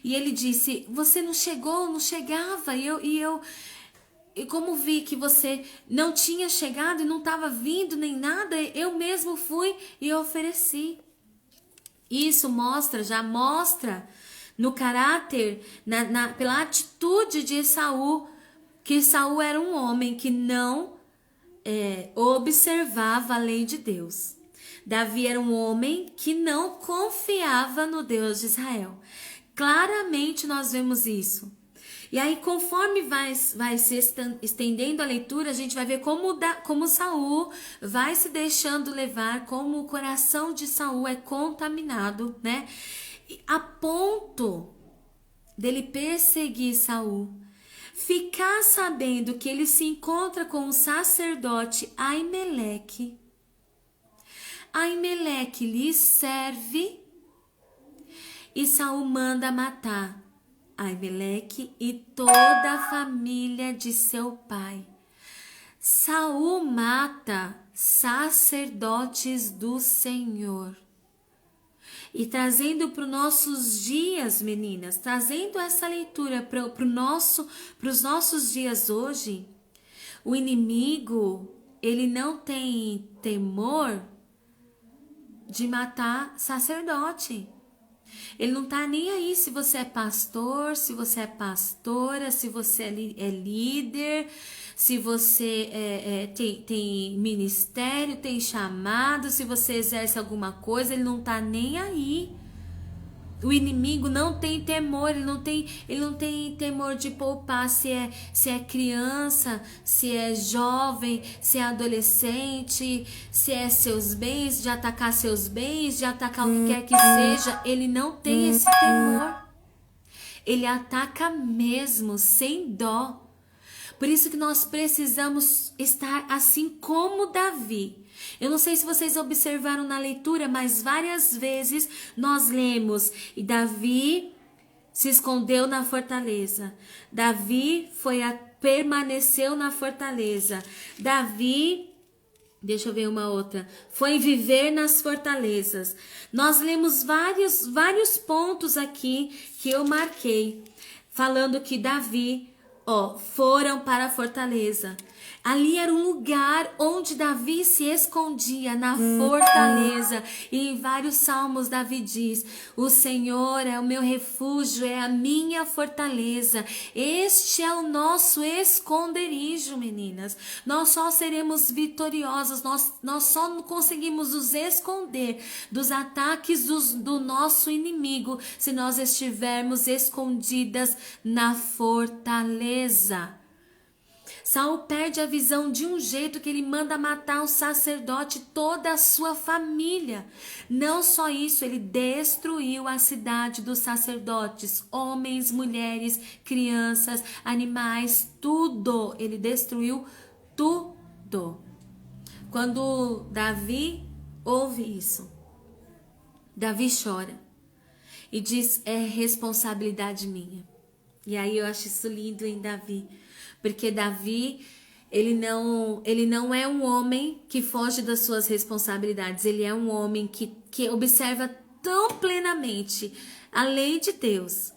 E ele disse: você não chegou, não chegava, e como vi que você não tinha chegado e não estava vindo nem nada, eu mesmo fui e ofereci. Isso já mostra no caráter, pela atitude de Saul, que Saul era um homem que não observava a lei de Deus. Davi era um homem que não confiava no Deus de Israel. Claramente nós vemos isso. E aí, conforme vai se estendendo a leitura, a gente vai ver como Saul vai se deixando levar, como o coração de Saul é contaminado, né? A ponto dele perseguir Saul, ficar sabendo que ele se encontra com o sacerdote Aimeleque. Aimeleque lhe serve e Saul manda matar Aimeleque e toda a família de seu pai. Saul mata sacerdotes do Senhor. E trazendo para os nossos dias, meninas, trazendo essa leitura para os nossos dias hoje, o inimigo, ele não tem temor de matar sacerdote. Ele não tá nem aí se você é pastor, se você é pastora, se você é líder, se você tem ministério, tem chamado, se você exerce alguma coisa, ele não tá nem aí. O inimigo não tem temor, ele não tem temor de poupar se é criança, se é jovem, se é adolescente, se é seus bens, de atacar seus bens, de atacar o que quer que seja. Ele não tem esse temor. Ele ataca mesmo, sem dó. Por isso que nós precisamos estar assim como Davi. Eu não sei se vocês observaram na leitura, mas várias vezes nós lemos: e Davi se escondeu na fortaleza. Davi permaneceu na fortaleza. Davi, deixa eu ver uma outra, foi viver nas fortalezas. Nós lemos vários pontos aqui que eu marquei, falando que Davi, foram para a fortaleza. Ali era um lugar onde Davi se escondia, na fortaleza. E em vários salmos Davi diz: o Senhor é o meu refúgio, é a minha fortaleza. Este é o nosso esconderijo, meninas. Nós só seremos vitoriosos, nós só conseguimos nos esconder dos ataques do nosso inimigo se nós estivermos escondidas na fortaleza. Saul perde a visão de um jeito que ele manda matar o sacerdote e toda a sua família. Não só isso, ele destruiu a cidade dos sacerdotes, homens, mulheres, crianças, animais, tudo. Ele destruiu tudo. Quando Davi ouve isso, Davi chora e diz: é responsabilidade minha. E aí eu acho isso lindo em Davi. Porque Davi, ele não é um homem que foge das suas responsabilidades. Ele é um homem que observa tão plenamente a lei de Deus,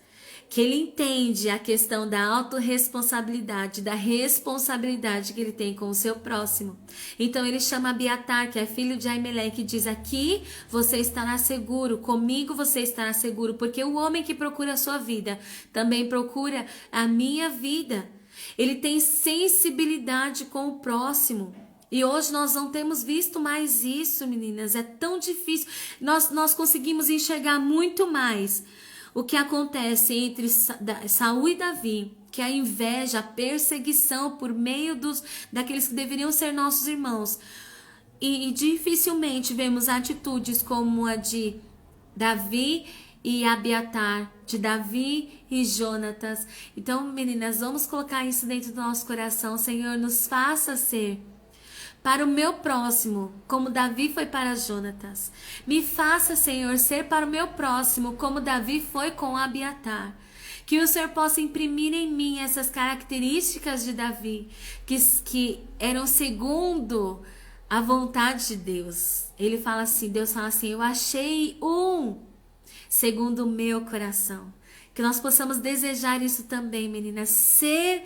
que ele entende a questão da autorresponsabilidade, da responsabilidade que ele tem com o seu próximo. Então ele chama Abiatar, que é filho de Aimeleque, e diz: aqui você estará seguro, comigo você estará seguro, porque o homem que procura a sua vida também procura a minha vida. Ele tem sensibilidade com o próximo. E hoje nós não temos visto mais isso, meninas. É tão difícil. Nós conseguimos enxergar muito mais o que acontece entre Saul e Davi, que é a inveja, a perseguição por meio daqueles que deveriam ser nossos irmãos. E dificilmente vemos atitudes como a de Davi e Abiatar, de Davi e Jonatas. Então, meninas, vamos colocar isso dentro do nosso coração. Senhor, nos faça ser para o meu próximo, como Davi foi para Jonatas. Me faça, Senhor, ser para o meu próximo, como Davi foi com Abiatar. Que o Senhor possa imprimir em mim essas características de Davi, que eram segundo a vontade de Deus. Deus fala assim: eu achei segundo o meu coração. Que nós possamos desejar isso também, meninas. Ser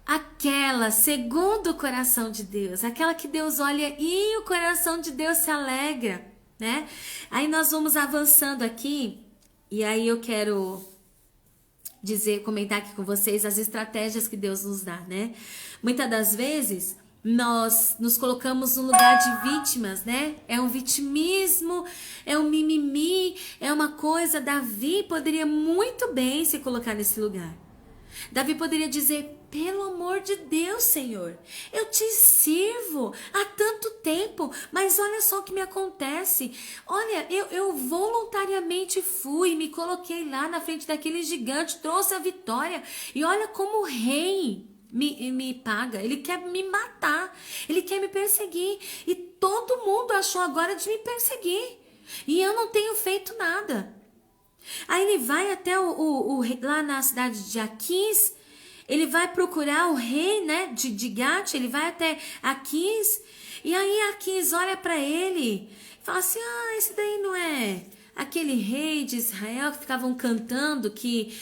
aquela segundo o coração de Deus. Aquela que Deus olha e o coração de Deus se alegra, né? Aí nós vamos avançando aqui. E aí eu quero comentar aqui com vocês as estratégias que Deus nos dá, né? Muitas das vezes nós nos colocamos no lugar de vítimas, né? É um vitimismo, é um mimimi, é uma coisa. Davi poderia muito bem se colocar nesse lugar. Davi poderia dizer: pelo amor de Deus, Senhor, eu te sirvo há tanto tempo, mas olha só o que me acontece. Olha, eu voluntariamente fui, me coloquei lá na frente daquele gigante, trouxe a vitória, e olha como o rei me paga. Ele quer me matar, ele quer me perseguir, e todo mundo achou agora de me perseguir, e eu não tenho feito nada. Aí ele vai até lá na cidade de Aquis, ele vai procurar o rei, né, de Gate, ele vai até Aquis, e aí Aquis olha para ele e fala assim: esse daí não é aquele rei de Israel que ficavam cantando que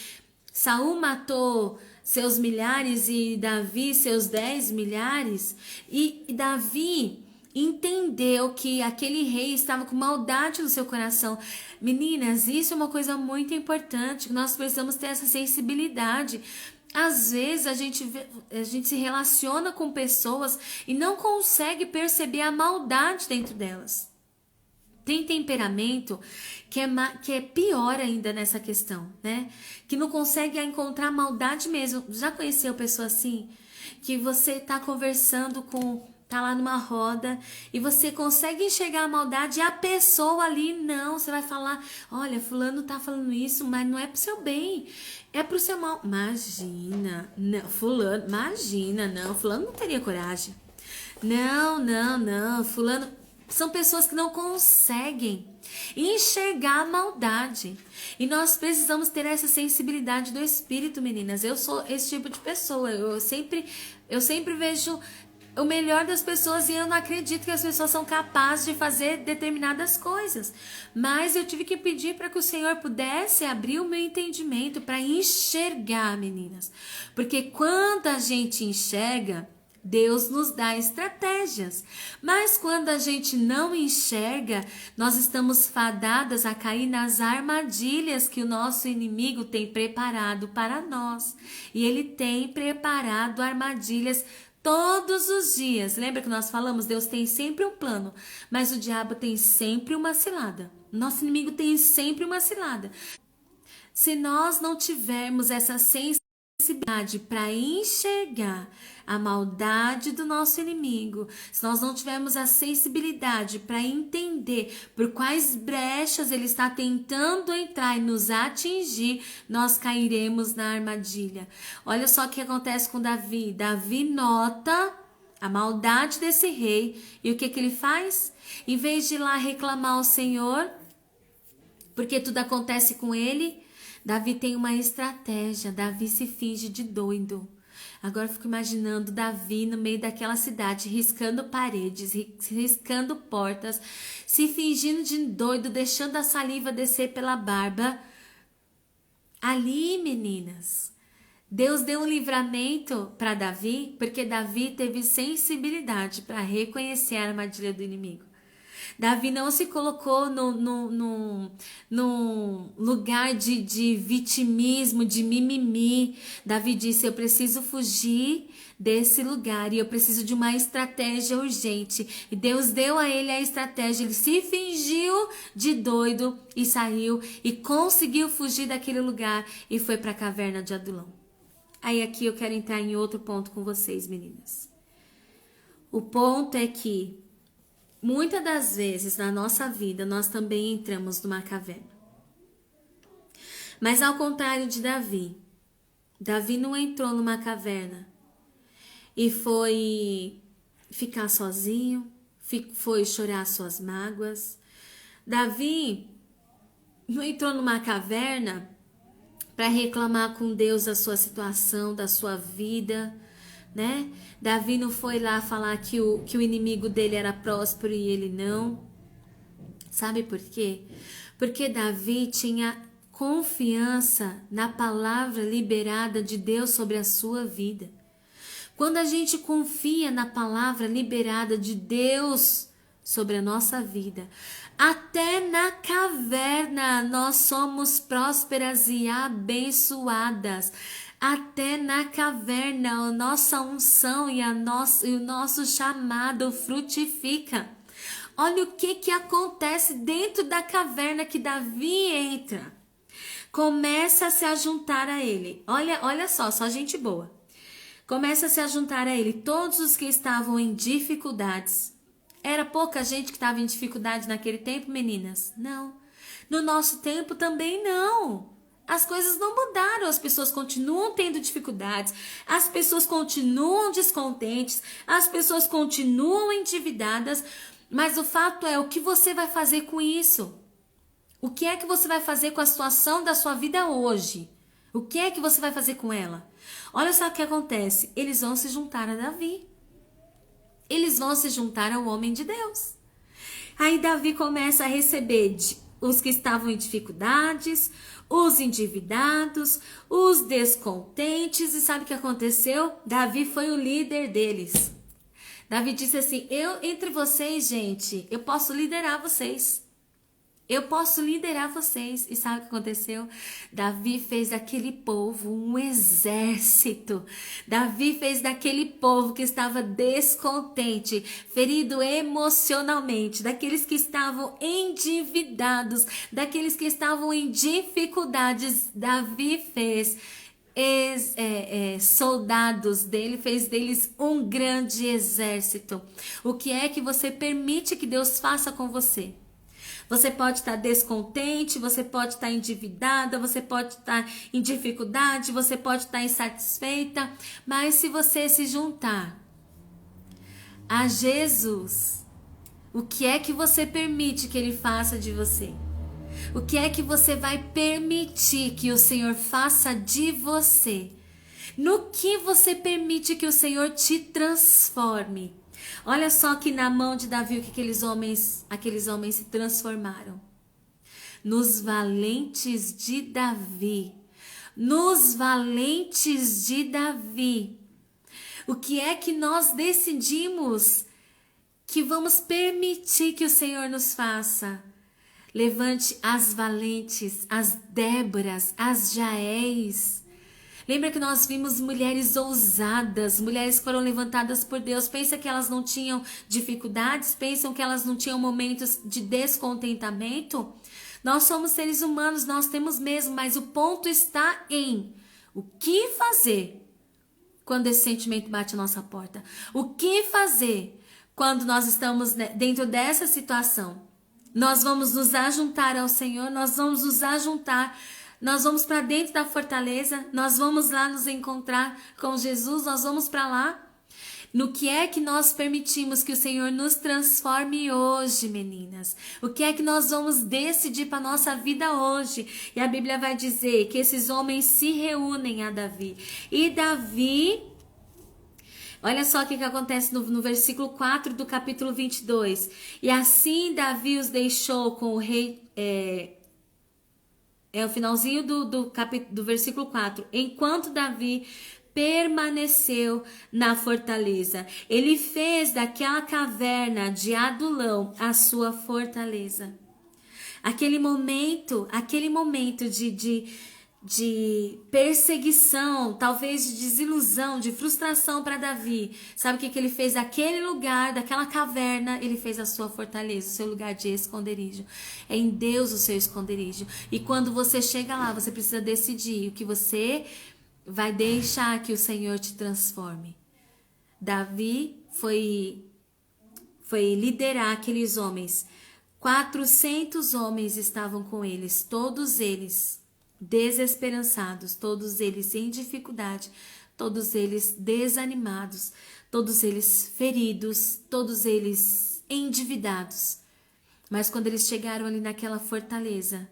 Saul matou seus milhares e Davi seus 10 milhares? E Davi entendeu que aquele rei estava com maldade no seu coração. Meninas, isso é uma coisa muito importante, nós precisamos ter essa sensibilidade. Às vezes a gente se relaciona com pessoas e não consegue perceber a maldade dentro delas. Tem temperamento que é pior ainda nessa questão, né? Que não consegue encontrar maldade mesmo. Já conheceu pessoa assim? Que você tá conversando tá lá numa roda e você consegue enxergar a maldade e a pessoa ali não. Você vai falar, olha, fulano tá falando isso, mas não é pro seu bem, é pro seu mal. Imagina, não, fulano não teria coragem. Não, fulano... São pessoas que não conseguem enxergar a maldade. E nós precisamos ter essa sensibilidade do espírito, meninas. Eu sou esse tipo de pessoa. Eu sempre vejo o melhor das pessoas e eu não acredito que as pessoas são capazes de fazer determinadas coisas. Mas eu tive que pedir para que o Senhor pudesse abrir o meu entendimento para enxergar, meninas. Porque quando a gente enxerga, Deus nos dá estratégias, mas quando a gente não enxerga, nós estamos fadadas a cair nas armadilhas que o nosso inimigo tem preparado para nós. E ele tem preparado armadilhas todos os dias. Lembra que nós falamos? Deus tem sempre um plano, mas o diabo tem sempre uma cilada. Nosso inimigo tem sempre uma cilada. Se nós não tivermos essa sensibilidade para enxergar a maldade do nosso inimigo, se nós não tivermos a sensibilidade para entender por quais brechas ele está tentando entrar e nos atingir, nós cairemos na armadilha. Olha só o que acontece com Davi. Davi nota a maldade desse rei e o que ele faz? Em vez de ir lá reclamar ao Senhor, porque tudo acontece com ele, Davi tem uma estratégia. Davi se finge de doido. Agora eu fico imaginando Davi no meio daquela cidade, riscando paredes, riscando portas, se fingindo de doido, deixando a saliva descer pela barba. Ali, meninas, Deus deu um livramento para Davi, porque Davi teve sensibilidade para reconhecer a armadilha do inimigo. Davi não se colocou no lugar de vitimismo, de mimimi. Davi disse, eu preciso fugir desse lugar e eu preciso de uma estratégia urgente. E Deus deu a ele a estratégia. Ele se fingiu de doido e saiu e conseguiu fugir daquele lugar e foi para a caverna de Adulão. Aí aqui eu quero entrar em outro ponto com vocês, meninas. O ponto é que muitas das vezes na nossa vida nós também entramos numa caverna. Mas ao contrário de Davi, Davi não entrou numa caverna e foi ficar sozinho, foi chorar suas mágoas. Davi não entrou numa caverna para reclamar com Deus da sua situação, da sua vida, né? Davi não foi lá falar que o inimigo dele era próspero e ele não. Sabe por quê? Porque Davi tinha confiança na palavra liberada de Deus sobre a sua vida. Quando a gente confia na palavra liberada de Deus sobre a nossa vida, até na caverna nós somos prósperas e abençoadas. Até na caverna a nossa unção e o nosso chamado frutifica. Olha o que acontece dentro da caverna que Davi entra. Começa a se ajuntar a ele. Olha só gente boa. Começa a se ajuntar a ele todos os que estavam em dificuldades. Era pouca gente que estava em dificuldade naquele tempo, meninas? Não. No nosso tempo também não. As coisas não mudaram, as pessoas continuam tendo dificuldades, as pessoas continuam descontentes, as pessoas continuam endividadas, mas o fato é, o que você vai fazer com isso? O que é que você vai fazer com a situação da sua vida hoje? O que é que você vai fazer com ela? Olha só o que acontece, eles vão se juntar a Davi. Eles vão se juntar ao homem de Deus. Aí Davi começa a receber os que estavam em dificuldades, os endividados, os descontentes. E sabe o que aconteceu? Davi foi o líder deles. Davi disse assim, entre vocês, gente, eu posso liderar vocês. Eu posso liderar vocês. E sabe o que aconteceu? Davi fez daquele povo um exército. Davi fez daquele povo que estava descontente, ferido emocionalmente, daqueles que estavam endividados, daqueles que estavam em dificuldades. Davi fez soldados dele, fez deles um grande exército. O que é que você permite que Deus faça com você? Você pode estar descontente, você pode estar endividada, você pode estar em dificuldade, você pode estar insatisfeita, mas se você se juntar a Jesus, o que é que você permite que Ele faça de você? O que é que você vai permitir que o Senhor faça de você? No que você permite que o Senhor te transforme? Olha só que na mão de Davi o que aqueles homens se transformaram. Nos valentes de Davi. Nos valentes de Davi. O que é que nós decidimos que vamos permitir que o Senhor nos faça? Levante as valentes, as Déboras, as Jaéis. Lembra que nós vimos mulheres ousadas, mulheres que foram levantadas por Deus. Pensa que elas não tinham dificuldades? Pensam que elas não tinham momentos de descontentamento? Nós somos seres humanos, nós temos mesmo, mas o ponto está em o que fazer quando esse sentimento bate a nossa porta. O que fazer quando nós estamos dentro dessa situação? Nós vamos nos ajuntar ao Senhor, nós vamos nos ajuntar, nós vamos para dentro da fortaleza, nós vamos lá nos encontrar com Jesus, nós vamos para lá. No que é que nós permitimos que o Senhor nos transforme hoje, meninas? O que é que nós vamos decidir para a nossa vida hoje? E a Bíblia vai dizer que esses homens se reúnem a Davi. E Davi... Olha só o que acontece no versículo 4 do capítulo 22. E assim Davi os deixou com o rei... É o finalzinho do versículo 4. Enquanto Davi permaneceu na fortaleza. Ele fez daquela caverna de Adulão a sua fortaleza. Aquele momento de perseguição, talvez de desilusão, de frustração para Davi. Sabe o que ele fez? Daquele lugar, daquela caverna, ele fez a sua fortaleza, o seu lugar de esconderijo. É em Deus o seu esconderijo. E quando você chega lá, você precisa decidir o que você vai deixar que o Senhor te transforme. Davi foi liderar aqueles homens. 400 homens estavam com eles, todos eles desesperançados, todos eles em dificuldade, todos eles desanimados, todos eles feridos, todos eles endividados. Mas quando eles chegaram ali naquela fortaleza,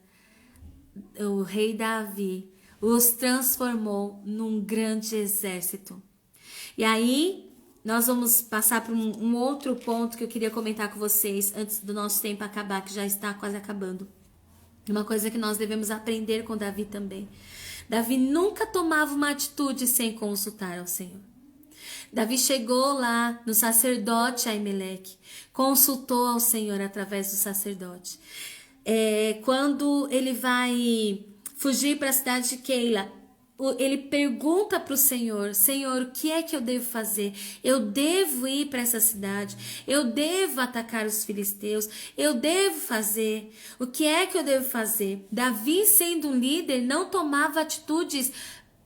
o rei Davi os transformou num grande exército. E aí, nós vamos passar para um outro ponto que eu queria comentar com vocês antes do nosso tempo acabar, que já está quase acabando. Uma coisa que nós devemos aprender com Davi também. Davi nunca tomava uma atitude sem consultar ao Senhor. Davi chegou lá no sacerdote Aimeleque, consultou ao Senhor através do sacerdote. Quando ele vai fugir para a cidade de Keila, ele pergunta para o Senhor: Senhor, o que é que eu devo fazer? Eu devo ir para essa cidade? Eu devo atacar os filisteus? Eu devo fazer? O que é que eu devo fazer? Davi, sendo um líder, não tomava atitudes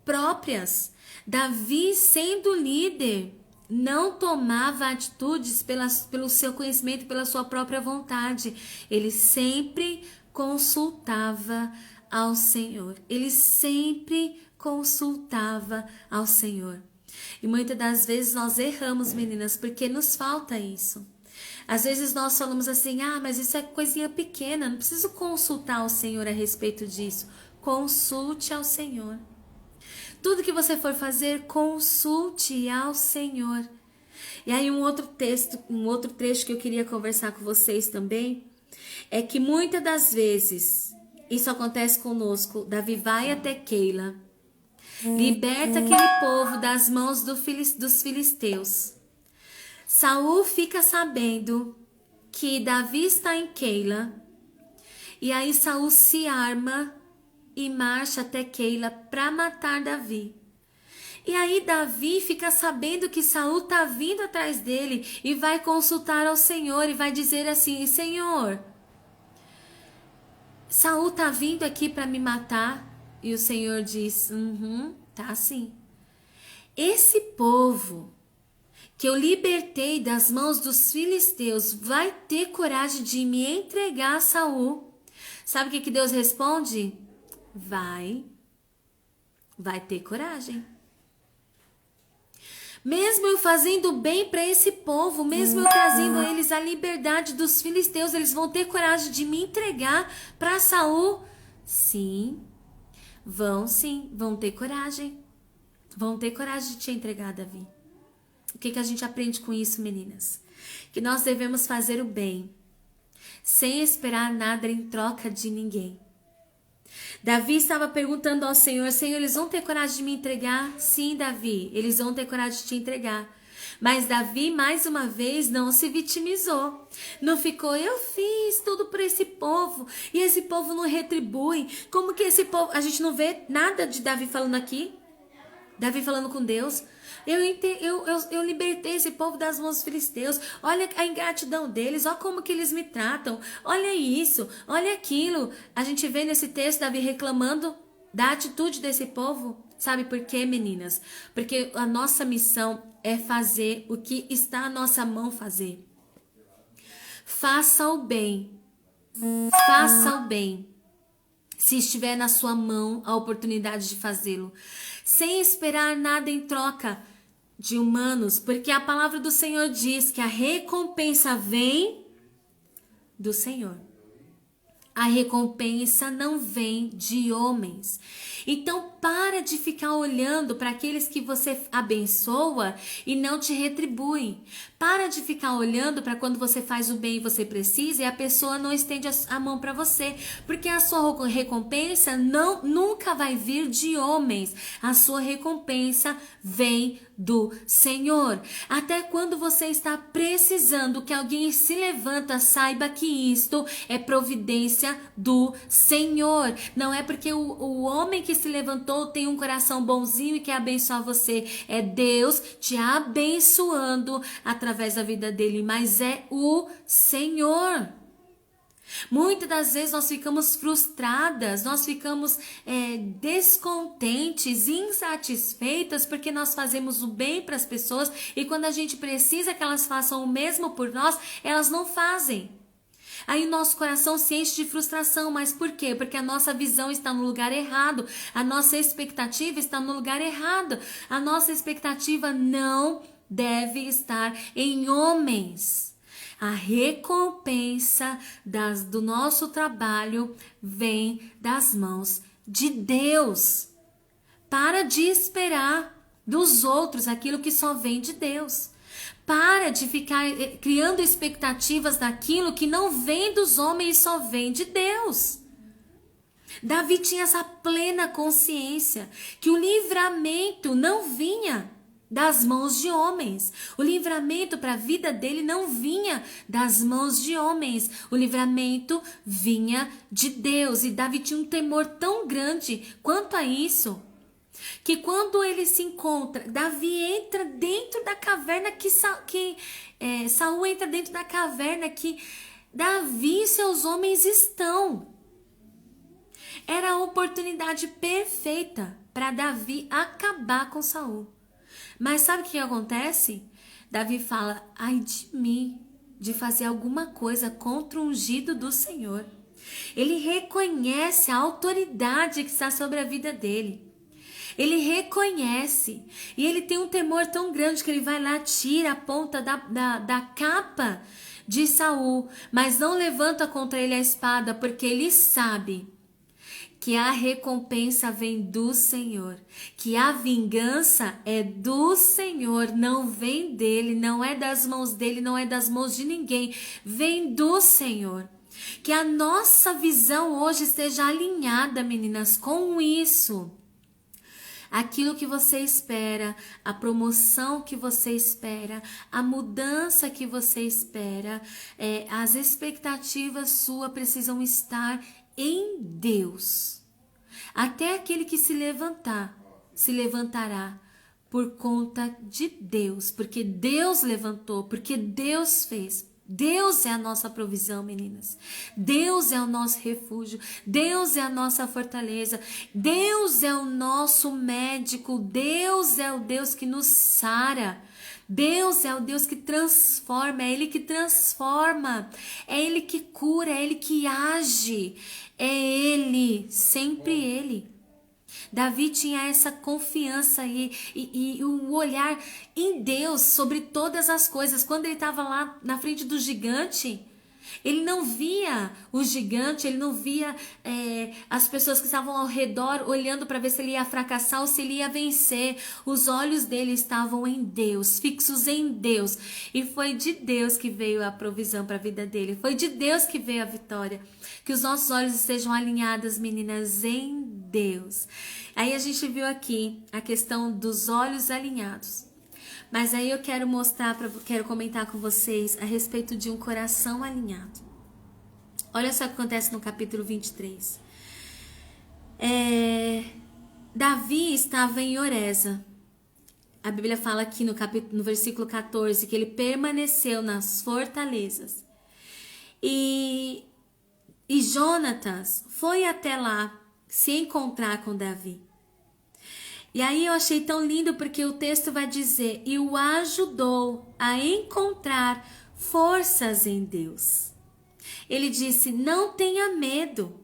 próprias. Davi, sendo líder, não tomava atitudes pelo seu conhecimento, pela sua própria vontade. Ele sempre consultava ao Senhor. Ele sempre consultava ao Senhor. E muitas das vezes nós erramos, meninas, porque nos falta isso. Às vezes nós falamos assim: mas isso é coisinha pequena, não preciso consultar ao Senhor a respeito disso. Consulte ao Senhor. Tudo que você for fazer, consulte ao Senhor. E aí um outro trecho que eu queria conversar com vocês também, é que muitas das vezes isso acontece conosco. Davi vai até Keila, liberta aquele povo das mãos dos filisteus. Saul fica sabendo que Davi está em Keila E aí Saul se arma e marcha até Keila para matar Davi. E aí Davi fica sabendo que Saul está vindo atrás dele e vai consultar ao Senhor e vai dizer assim: Senhor, Saul está vindo aqui para me matar. E o Senhor diz: tá sim. Esse povo que eu libertei das mãos dos filisteus vai ter coragem de me entregar a Saul. Sabe o que Deus responde? Vai ter coragem. Mesmo eu fazendo bem para esse povo, mesmo eu trazendo a eles a liberdade dos filisteus, eles vão ter coragem de me entregar para Saul? Sim, vão ter coragem. Vão ter coragem de te entregar, Davi. O que a gente aprende com isso, meninas? Que nós devemos fazer o bem, sem esperar nada em troca de ninguém. Davi estava perguntando ao Senhor: Senhor, eles vão ter coragem de me entregar? Sim, Davi, eles vão ter coragem de te entregar. Mas Davi, mais uma vez, não se vitimizou. Não ficou: eu fiz tudo por esse povo e esse povo não retribui. Como que esse povo... A gente não vê nada de Davi falando aqui. Davi falando com Deus: eu libertei esse povo das mãos dos filisteus. Olha a ingratidão deles, olha como que eles me tratam. Olha isso, olha aquilo. A gente vê nesse texto Davi reclamando da atitude desse povo. Sabe por quê, meninas? Porque a nossa missão é fazer o que está à nossa mão fazer. Faça o bem. Faça o bem. Se estiver na sua mão a oportunidade de fazê-lo, sem esperar nada em troca de humanos, porque a palavra do Senhor diz que a recompensa vem do Senhor. A recompensa não vem de homens. Então para de ficar olhando para aqueles que você abençoa e não te retribuem. Para de ficar olhando para quando você faz o bem e você precisa e a pessoa não estende a mão para você. Porque a sua recompensa nunca vai vir de homens. A sua recompensa vem do Senhor. Até quando você está precisando que alguém se levanta, saiba que isto é providência do Senhor. Não é porque o homem que se levantou tem um coração bonzinho e quer abençoar você. É Deus te abençoando através da vida dele, mas é o Senhor. Muitas das vezes nós ficamos frustradas, nós ficamos descontentes, insatisfeitas porque nós fazemos o bem para as pessoas e quando a gente precisa que elas façam o mesmo por nós, elas não fazem. Aí nosso coração se enche de frustração, mas por quê? Porque a nossa visão está no lugar errado, a nossa expectativa está no lugar errado, a nossa expectativa não deve estar em homens. A recompensa do nosso trabalho vem das mãos de Deus. Para de esperar dos outros aquilo que só vem de Deus. Para de ficar criando expectativas daquilo que não vem dos homens e só vem de Deus. Davi tinha essa plena consciência que o livramento não vinha das mãos de homens. O livramento para a vida dele não vinha das mãos de homens. O livramento vinha de Deus. E Davi tinha um temor tão grande quanto a isso, que quando ele se encontra, Davi entra dentro da caverna Saul entra dentro da caverna que Davi e seus homens estão. Era a oportunidade perfeita para Davi acabar com Saul. Mas sabe o que acontece? Davi fala: ai de mim, de fazer alguma coisa contra o ungido do Senhor. Ele reconhece a autoridade que está sobre a vida dele. Ele reconhece. E ele tem um temor tão grande que ele vai lá, tira a ponta da capa de Saul, mas não levanta contra ele a espada, porque ele sabe que a recompensa vem do Senhor, que a vingança é do Senhor, não vem dele, não é das mãos dele, não é das mãos de ninguém, vem do Senhor. Que a nossa visão hoje esteja alinhada, meninas, com isso. aquilo que você espera, a promoção que você espera, a mudança que você espera, as expectativas suas precisam estar em Deus. Até aquele que se levantará por conta de Deus, porque Deus levantou, porque Deus fez. Deus é a nossa provisão, meninas. Deus é o nosso refúgio. Deus é a nossa fortaleza. Deus é o nosso médico. Deus é o Deus que nos sara. Deus é o Deus que transforma. É Ele que transforma. É Ele que cura. É Ele que age. É Ele, sempre Ele. Davi tinha essa confiança e o olhar em Deus sobre todas as coisas. Quando ele estava lá na frente do gigante, ele não via o gigante, ele não via as pessoas que estavam ao redor olhando para ver se ele ia fracassar ou se ele ia vencer. Os olhos dele estavam em Deus, fixos em Deus. E foi de Deus que veio a provisão para a vida dele. Foi de Deus que veio a vitória. Que os nossos olhos estejam alinhados, meninas, em Deus. Aí a gente viu aqui a questão dos olhos alinhados. Mas aí eu quero quero comentar com vocês a respeito de um coração alinhado. Olha só o que acontece no capítulo 23. Davi estava em Oreza. A Bíblia fala aqui no versículo 14 que ele permaneceu nas fortalezas. E Jonatas foi até lá se encontrar com Davi. E aí eu achei tão lindo porque o texto vai dizer: e o ajudou a encontrar forças em Deus. Ele disse: não tenha medo.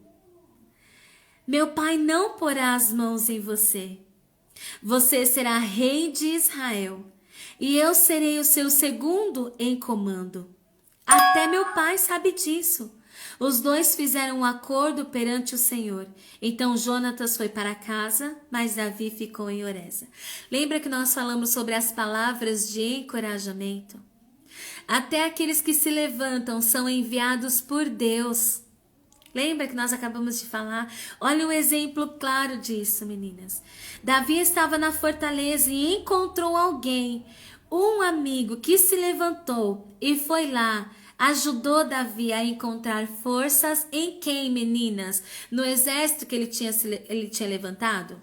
Meu pai não porá as mãos em você. Você será rei de Israel e eu serei o seu segundo em comando. Até meu pai sabe disso. Os dois fizeram um acordo perante o Senhor. Então Jonatas foi para casa, mas Davi ficou em Oreza. Lembra que nós falamos sobre as palavras de encorajamento? Até aqueles que se levantam são enviados por Deus. Lembra que nós acabamos de falar? Olha um exemplo claro disso, meninas. Davi estava na fortaleza e encontrou alguém, um amigo que se levantou e foi lá. Ajudou Davi a encontrar forças em quem, meninas? No exército que ele tinha levantado?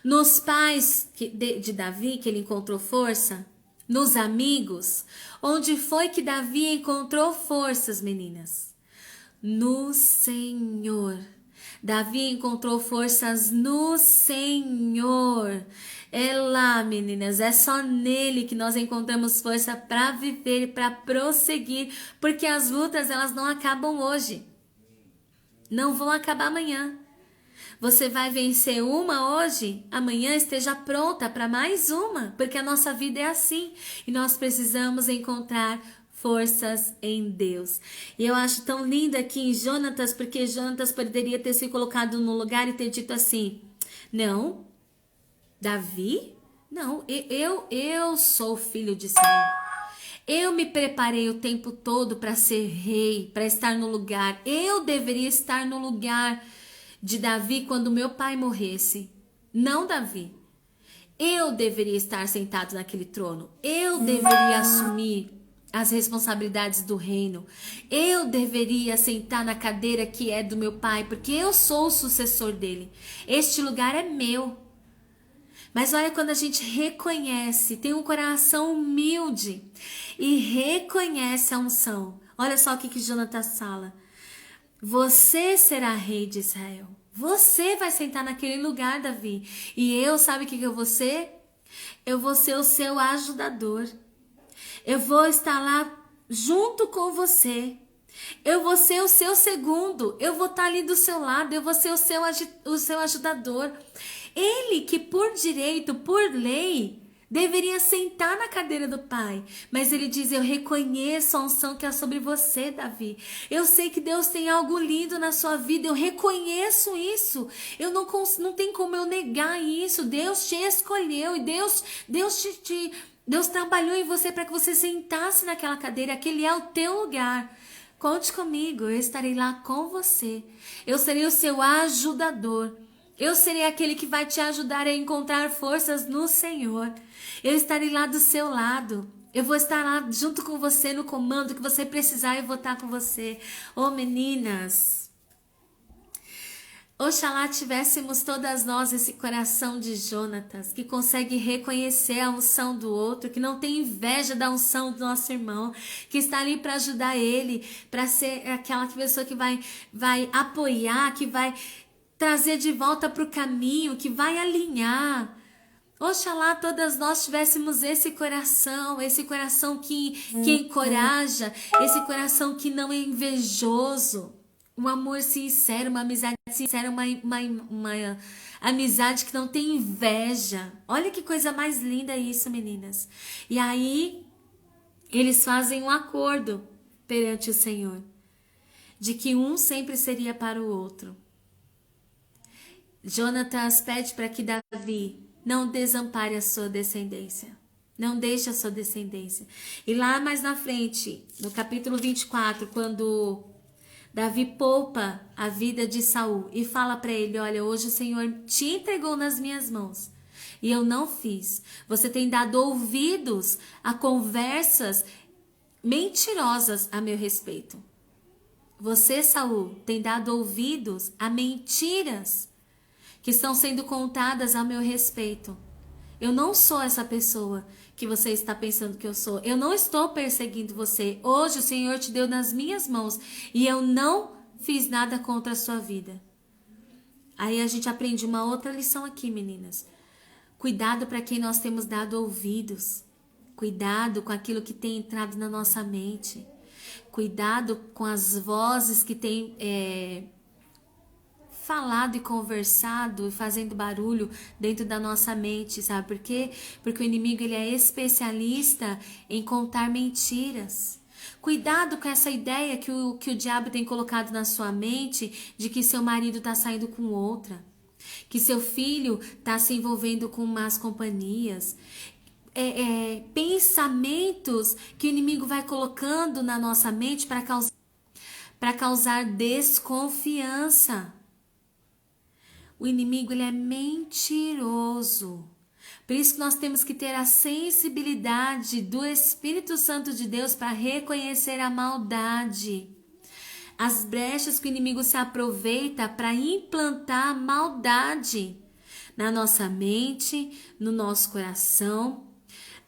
Nos pais de Davi que ele encontrou força? Nos amigos? Onde foi que Davi encontrou forças, meninas? No Senhor. Davi encontrou forças no Senhor. É lá, meninas, é só nele que nós encontramos força para viver e para prosseguir, porque as lutas elas não acabam hoje, não vão acabar amanhã. Você vai vencer uma hoje, amanhã esteja pronta para mais uma, porque a nossa vida é assim e nós precisamos encontrar forças em Deus. E eu acho tão lindo aqui em Jonatas, porque Jonatas poderia ter se colocado no lugar e ter dito assim: não, Davi? Não, eu sou filho de Saul. Eu me preparei o tempo todo para ser rei, para estar no lugar. Eu deveria estar no lugar de Davi quando meu pai morresse. Não Davi. Eu deveria estar sentado naquele trono. Eu deveria assumir as responsabilidades do reino. Eu deveria sentar na cadeira que é do meu pai, porque eu sou o sucessor dele. Este lugar é meu. Mas olha, quando a gente reconhece, tem um coração humilde e reconhece a unção. Olha só o que Jonatas fala. Você será rei de Israel. Você vai sentar naquele lugar, Davi. E eu, sabe o que eu vou ser? Eu vou ser o seu ajudador. Eu vou estar lá junto com você. Eu vou ser o seu segundo. Eu vou estar ali do seu lado. Eu vou ser o seu ajudador. Ele que por direito, por lei, deveria sentar na cadeira do pai. Mas ele diz: eu reconheço a unção que é sobre você, Davi. Eu sei que Deus tem algo lindo na sua vida. Eu reconheço isso. Eu não tem como eu negar isso. Deus te escolheu e Deus trabalhou em você para que você sentasse naquela cadeira. Aquele é o teu lugar. Conte comigo, eu estarei lá com você. Eu serei o seu ajudador. Eu serei aquele que vai te ajudar a encontrar forças no Senhor. Eu estarei lá do seu lado. Eu vou estar lá junto com você no comando que você precisar, eu vou estar com você. Ô meninas, oxalá tivéssemos todas nós esse coração de Jonatas, que consegue reconhecer a unção do outro, que não tem inveja da unção do nosso irmão, que está ali para ajudar ele, para ser aquela pessoa que vai apoiar, que vai trazer de volta para o caminho, que vai alinhar. Oxalá todas nós tivéssemos esse coração que encoraja, esse coração que não é invejoso. Um amor sincero, uma amizade sincera, uma amizade que não tem inveja. Olha que coisa mais linda isso, meninas. E aí, eles fazem um acordo perante o Senhor, de que um sempre seria para o outro. Jonatas pede para que Davi não desampare a sua descendência. Não deixe a sua descendência. E lá mais na frente, no capítulo 24, quando Davi poupa a vida de Saul e fala para ele: olha, hoje o Senhor te entregou nas minhas mãos e eu não fiz. Você tem dado ouvidos a conversas mentirosas a meu respeito. Você, Saul, tem dado ouvidos a mentiras que estão sendo contadas a meu respeito. Eu não sou essa pessoa que você está pensando que eu sou. Eu não estou perseguindo você. Hoje o Senhor te deu nas minhas mãos e eu não fiz nada contra a sua vida. Aí a gente aprende uma outra lição aqui, meninas. Cuidado para quem nós temos dado ouvidos. Cuidado com aquilo que tem entrado na nossa mente. Cuidado com as vozes que têm falado e conversado e fazendo barulho dentro da nossa mente, sabe por quê? Porque o inimigo ele é especialista em contar mentiras. Cuidado com essa ideia que o diabo tem colocado na sua mente de que seu marido está saindo com outra, que seu filho está se envolvendo com más companhias. Pensamentos que o inimigo vai colocando na nossa mente para causar desconfiança. O inimigo ele é mentiroso. Por isso que nós temos que ter a sensibilidade do Espírito Santo de Deus para reconhecer a maldade. As brechas que o inimigo se aproveita para implantar a maldade na nossa mente, no nosso coração.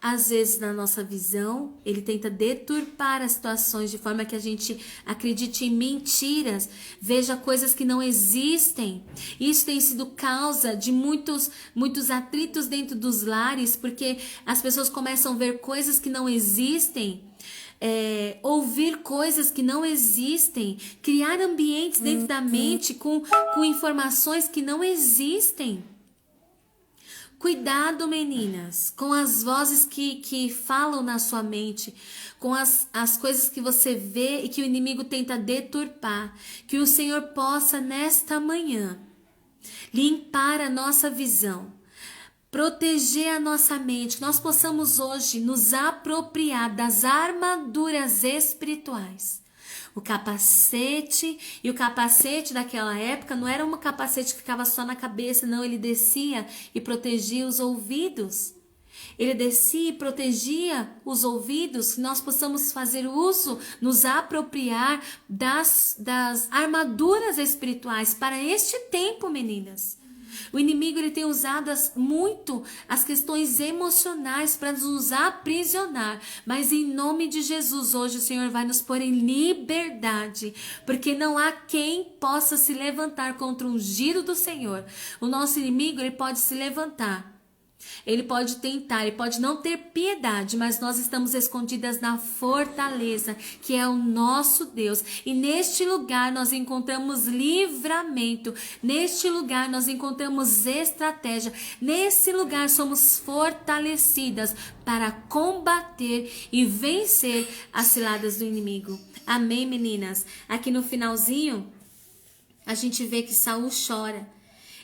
Às vezes na nossa visão, ele tenta deturpar as situações de forma que a gente acredite em mentiras, veja coisas que não existem. Isso tem sido causa de muitos atritos dentro dos lares, porque as pessoas começam a ver coisas que não existem, ouvir coisas que não existem, criar ambientes dentro da mente com informações que não existem. Cuidado, meninas, com as vozes que falam na sua mente, com as coisas que você vê e que o inimigo tenta deturpar. Que o Senhor possa, nesta manhã, limpar a nossa visão, proteger a nossa mente, que nós possamos hoje nos apropriar das armaduras espirituais. O capacete daquela época não era um capacete que ficava só na cabeça, não, ele descia e protegia os ouvidos. Ele descia e protegia os ouvidos, que nós possamos fazer uso, nos apropriar das armaduras espirituais para este tempo, meninas. O inimigo ele tem usado muito as questões emocionais para nos aprisionar, mas em nome de Jesus hoje o Senhor vai nos pôr em liberdade, porque não há quem possa se levantar contra o ungido do Senhor. O nosso inimigo ele pode se levantar, ele pode tentar, ele pode não ter piedade, mas nós estamos escondidas na fortaleza, que é o nosso Deus. E neste lugar nós encontramos livramento, neste lugar nós encontramos estratégia, nesse lugar somos fortalecidas para combater e vencer as ciladas do inimigo. Amém, meninas? Aqui no finalzinho, a gente vê que Saul chora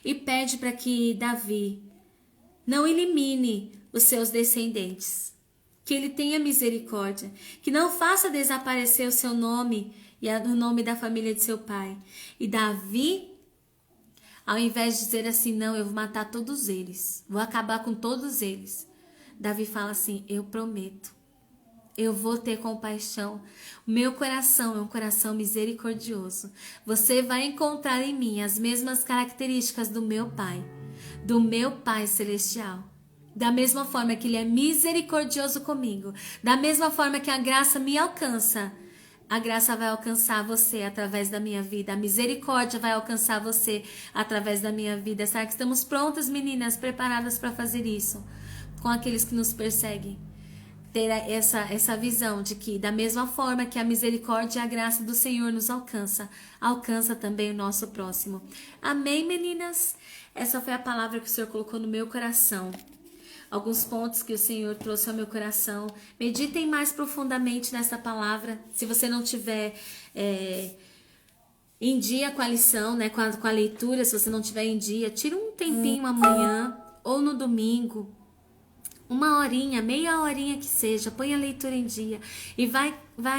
e pede para que Davi não elimine os seus descendentes, que ele tenha misericórdia, que não faça desaparecer o seu nome e o nome da família de seu pai. E Davi, Ao invés de dizer assim, não, eu vou matar todos eles, vou acabar com todos eles. Davi fala assim, eu prometo, eu vou ter compaixão. O meu coração é um coração misericordioso. Você vai encontrar em mim as mesmas características do meu Pai celestial. Da mesma forma que Ele é misericordioso comigo, da mesma forma que a graça me alcança, a graça vai alcançar você através da minha vida. A misericórdia vai alcançar você através da minha vida. Será que estamos prontas, meninas, preparadas para fazer isso? Com aqueles que nos perseguem. Ter essa visão de que, da mesma forma que a misericórdia e a graça do Senhor nos alcança também o nosso próximo. Amém, meninas? Essa foi a palavra que o Senhor colocou no meu coração. Alguns pontos que o Senhor trouxe ao meu coração. Meditem mais profundamente nessa palavra. Se você não tiver em dia com a lição, né, com a leitura, se você não tiver em dia, tira um tempinho amanhã ou no domingo. Uma horinha, meia horinha que seja, põe a leitura em dia e vai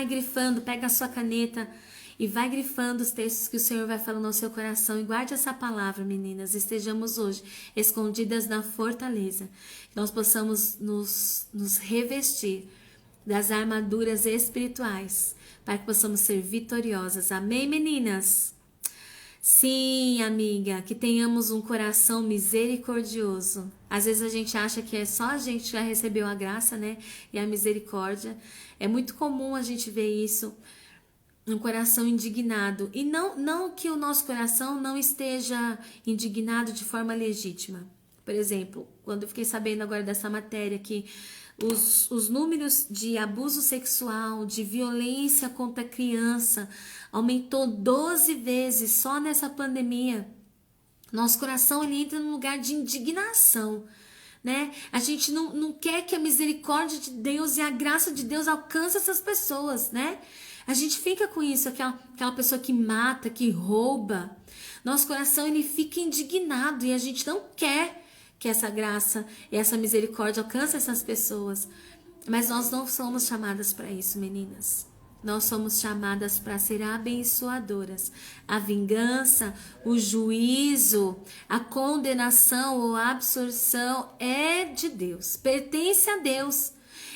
grifando, pega a sua caneta e vai grifando os textos que o Senhor vai falando ao seu coração. E guarde essa palavra, meninas. Estejamos hoje escondidas na fortaleza. Que nós possamos nos revestir das armaduras espirituais para que possamos ser vitoriosas. Amém, meninas? Sim, amiga, que tenhamos um coração misericordioso. Às vezes a gente acha que é só a gente que já recebeu a graça, né? E a misericórdia. É muito comum a gente ver isso. Um coração indignado. E não que o nosso coração não esteja indignado de forma legítima. Por exemplo, quando eu fiquei sabendo agora dessa matéria que os números de abuso sexual, de violência contra a criança, aumentou 12 vezes só nessa pandemia. Nosso coração ele entra num lugar de indignação, né? A gente não quer que a misericórdia de Deus e a graça de Deus alcance essas pessoas, né? A gente fica com isso, aquela pessoa que mata, que rouba. Nosso coração ele fica indignado e a gente não quer que essa graça e essa misericórdia alcance essas pessoas. Mas nós não somos chamadas para isso, meninas. Nós somos chamadas para ser abençoadoras. A vingança, o juízo, a condenação ou a absorção é de Deus, pertence a Deus.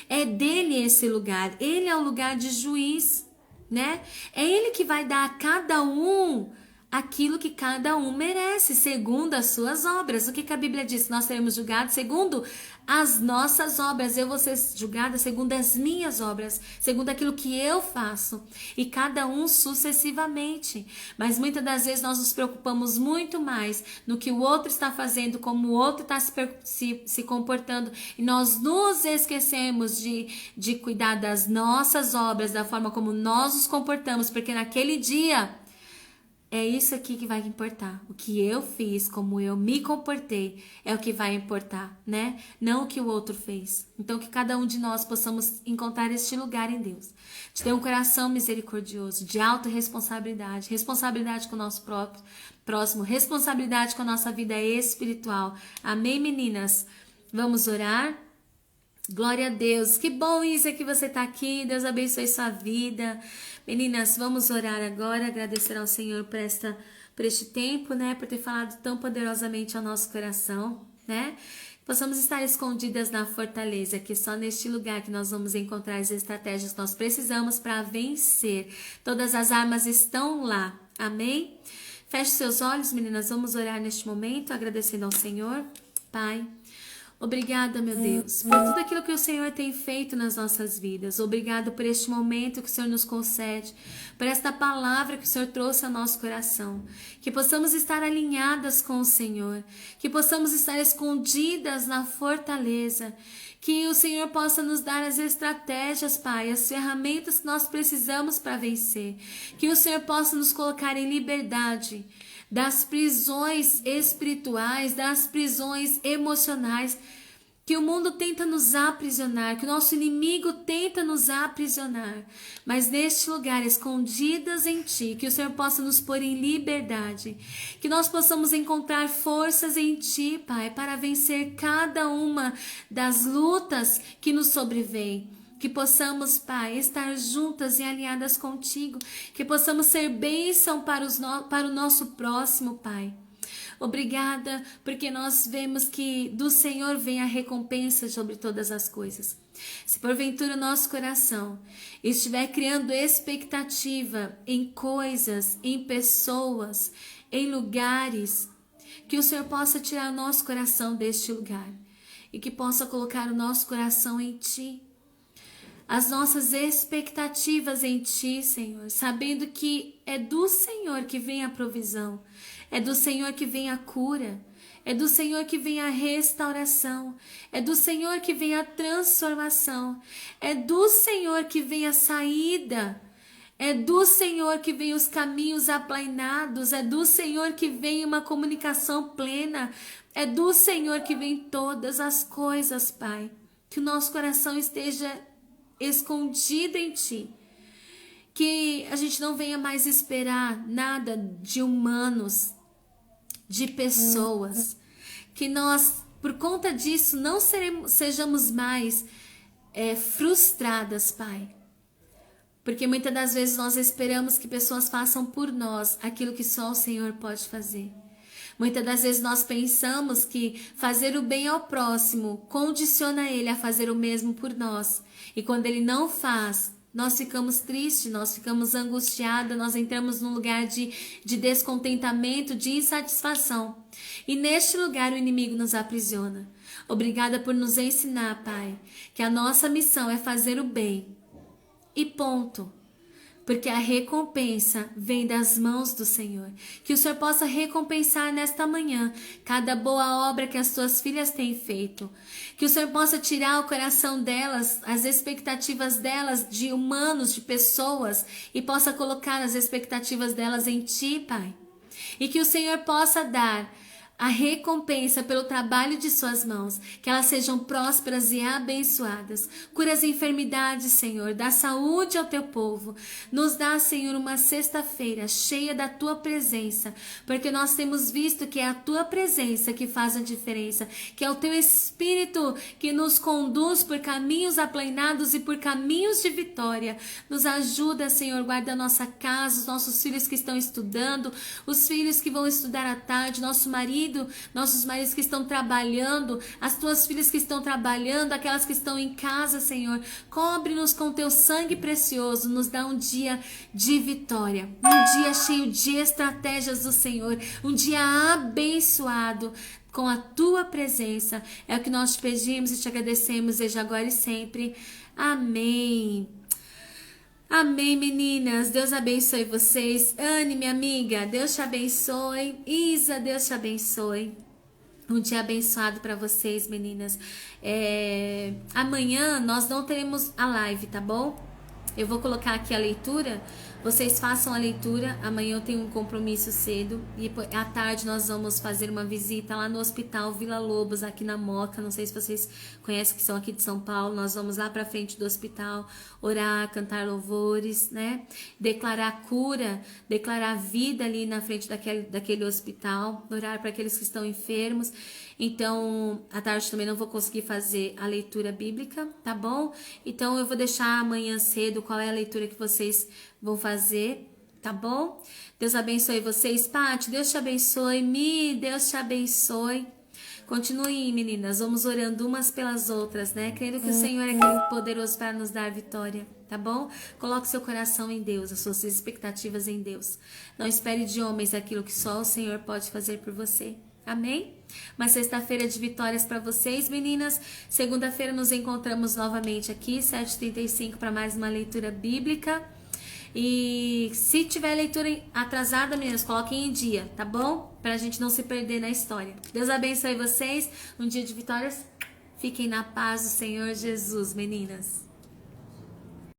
É dele esse lugar. Ele é o lugar de juiz, né? É ele que vai dar a cada um aquilo que cada um merece, segundo as suas obras. O que a Bíblia diz? Nós seremos julgados segundo as nossas obras. Eu vou ser julgada segundo as minhas obras, segundo aquilo que eu faço. E cada um sucessivamente. Mas muitas das vezes nós nos preocupamos muito mais no que o outro está fazendo, como o outro está se comportando. E nós nos esquecemos de cuidar das nossas obras, da forma como nós nos comportamos. Porque naquele dia é isso aqui que vai importar. O que eu fiz, como eu me comportei, é o que vai importar, né? Não o que o outro fez. Então, que cada um de nós possamos encontrar este lugar em Deus. De ter um coração misericordioso, de autorresponsabilidade, responsabilidade com o nosso próximo, responsabilidade com a nossa vida espiritual. Amém, meninas? Vamos orar? Glória a Deus, que bom isso é que você está aqui, Deus abençoe sua vida. Meninas, vamos orar agora, agradecer ao Senhor por este tempo, né, por ter falado tão poderosamente ao nosso coração, né, possamos estar escondidas na fortaleza, que só neste lugar que nós vamos encontrar as estratégias que nós precisamos para vencer. Todas as armas estão lá, amém? Feche seus olhos, meninas, vamos orar neste momento, agradecendo ao Senhor. Pai, obrigada, meu Deus, por tudo aquilo que o Senhor tem feito nas nossas vidas. Obrigado por este momento que o Senhor nos concede, por esta palavra que o Senhor trouxe ao nosso coração. Que possamos estar alinhadas com o Senhor, que possamos estar escondidas na fortaleza, que o Senhor possa nos dar as estratégias, Pai, as ferramentas que nós precisamos para vencer. Que o Senhor possa nos colocar em liberdade das prisões espirituais, das prisões emocionais, que o mundo tenta nos aprisionar, que o nosso inimigo tenta nos aprisionar, mas neste lugar, escondidas em Ti, que o Senhor possa nos pôr em liberdade, que nós possamos encontrar forças em Ti, Pai, para vencer cada uma das lutas que nos sobrevêm. Que possamos, Pai, estar juntas e alinhadas contigo. Que possamos ser bênção para o nosso próximo, Pai. Obrigada, porque nós vemos que do Senhor vem a recompensa sobre todas as coisas. Se porventura o nosso coração estiver criando expectativa em coisas, em pessoas, em lugares, que o Senhor possa tirar o nosso coração deste lugar e que possa colocar o nosso coração em Ti. As nossas expectativas em Ti, Senhor, sabendo que é do Senhor que vem a provisão, é do Senhor que vem a cura, é do Senhor que vem a restauração, é do Senhor que vem a transformação, é do Senhor que vem a saída, é do Senhor que vem os caminhos aplainados, é do Senhor que vem uma comunicação plena, é do Senhor que vem todas as coisas, Pai. Que o nosso coração esteja escondido em Ti, que a gente não venha mais esperar nada de humanos, de pessoas, que nós, por conta disso, não sejamos mais frustradas, Pai, porque muitas das vezes nós esperamos que pessoas façam por nós aquilo que só o Senhor pode fazer. Muitas das vezes nós pensamos que fazer o bem ao próximo condiciona ele a fazer o mesmo por nós. E quando ele não faz, nós ficamos tristes, nós ficamos angustiados, nós entramos num lugar de descontentamento, de insatisfação. E neste lugar o inimigo nos aprisiona. Obrigada por nos ensinar, Pai, que a nossa missão é fazer o bem. E ponto. Porque a recompensa vem das mãos do Senhor. Que o Senhor possa recompensar nesta manhã cada boa obra que as tuas filhas têm feito. Que o Senhor possa tirar o coração delas, as expectativas delas de humanos, de pessoas, e possa colocar as expectativas delas em Ti, Pai. E que o Senhor possa dar a recompensa pelo trabalho de suas mãos, que elas sejam prósperas e abençoadas. Cura as enfermidades, Senhor, dá saúde ao teu povo. Nos dá, Senhor, uma sexta-feira cheia da tua presença, porque nós temos visto que é a tua presença que faz a diferença, que é o teu Espírito que nos conduz por caminhos aplainados e por caminhos de vitória. Nos ajuda, Senhor, guarda a nossa casa, os nossos filhos que estão estudando, os filhos que vão estudar à tarde, nosso marido, nossos maridos que estão trabalhando, as tuas filhas que estão trabalhando, aquelas que estão em casa, Senhor. Cobre-nos com teu sangue precioso, nos dá um dia de vitória, um dia cheio de estratégias do Senhor, um dia abençoado com a tua presença. É o que nós te pedimos e te agradecemos desde agora e sempre. Amém. Amém, meninas. Deus abençoe vocês. Anne, minha amiga, Deus te abençoe. Isa, Deus te abençoe. Um dia abençoado para vocês, meninas. Amanhã nós não teremos a live, tá bom? Eu vou colocar aqui a leitura. Vocês façam a leitura. Amanhã eu tenho um compromisso cedo. E à tarde nós vamos fazer uma visita lá no Hospital Vila Lobos, aqui na Moca. Não sei se vocês conhecem, que são aqui de São Paulo. Nós vamos lá pra frente do hospital orar, cantar louvores, né? Declarar cura, declarar vida ali na frente daquele hospital. Orar para aqueles que estão enfermos. Então, à tarde também não vou conseguir fazer a leitura bíblica, tá bom? Então, eu vou deixar amanhã cedo qual é a leitura que vocês vão fazer, tá bom? Deus abençoe vocês. Pati, Deus te abençoe. Mi, Deus te abençoe. Continuem, meninas, vamos orando umas pelas outras, né? Crendo que o Senhor é aquele poderoso para nos dar vitória, tá bom? Coloque seu coração em Deus, as suas expectativas em Deus. Não espere de homens aquilo que só o Senhor pode fazer por você. Amém? Uma sexta-feira de vitórias para vocês, meninas. Segunda-feira nos encontramos novamente aqui, 7h35, para mais uma leitura bíblica. E se tiver leitura atrasada, meninas, coloquem em dia, tá bom? Pra gente não se perder na história. Deus abençoe vocês. Um dia de vitórias. Fiquem na paz do Senhor Jesus, meninas.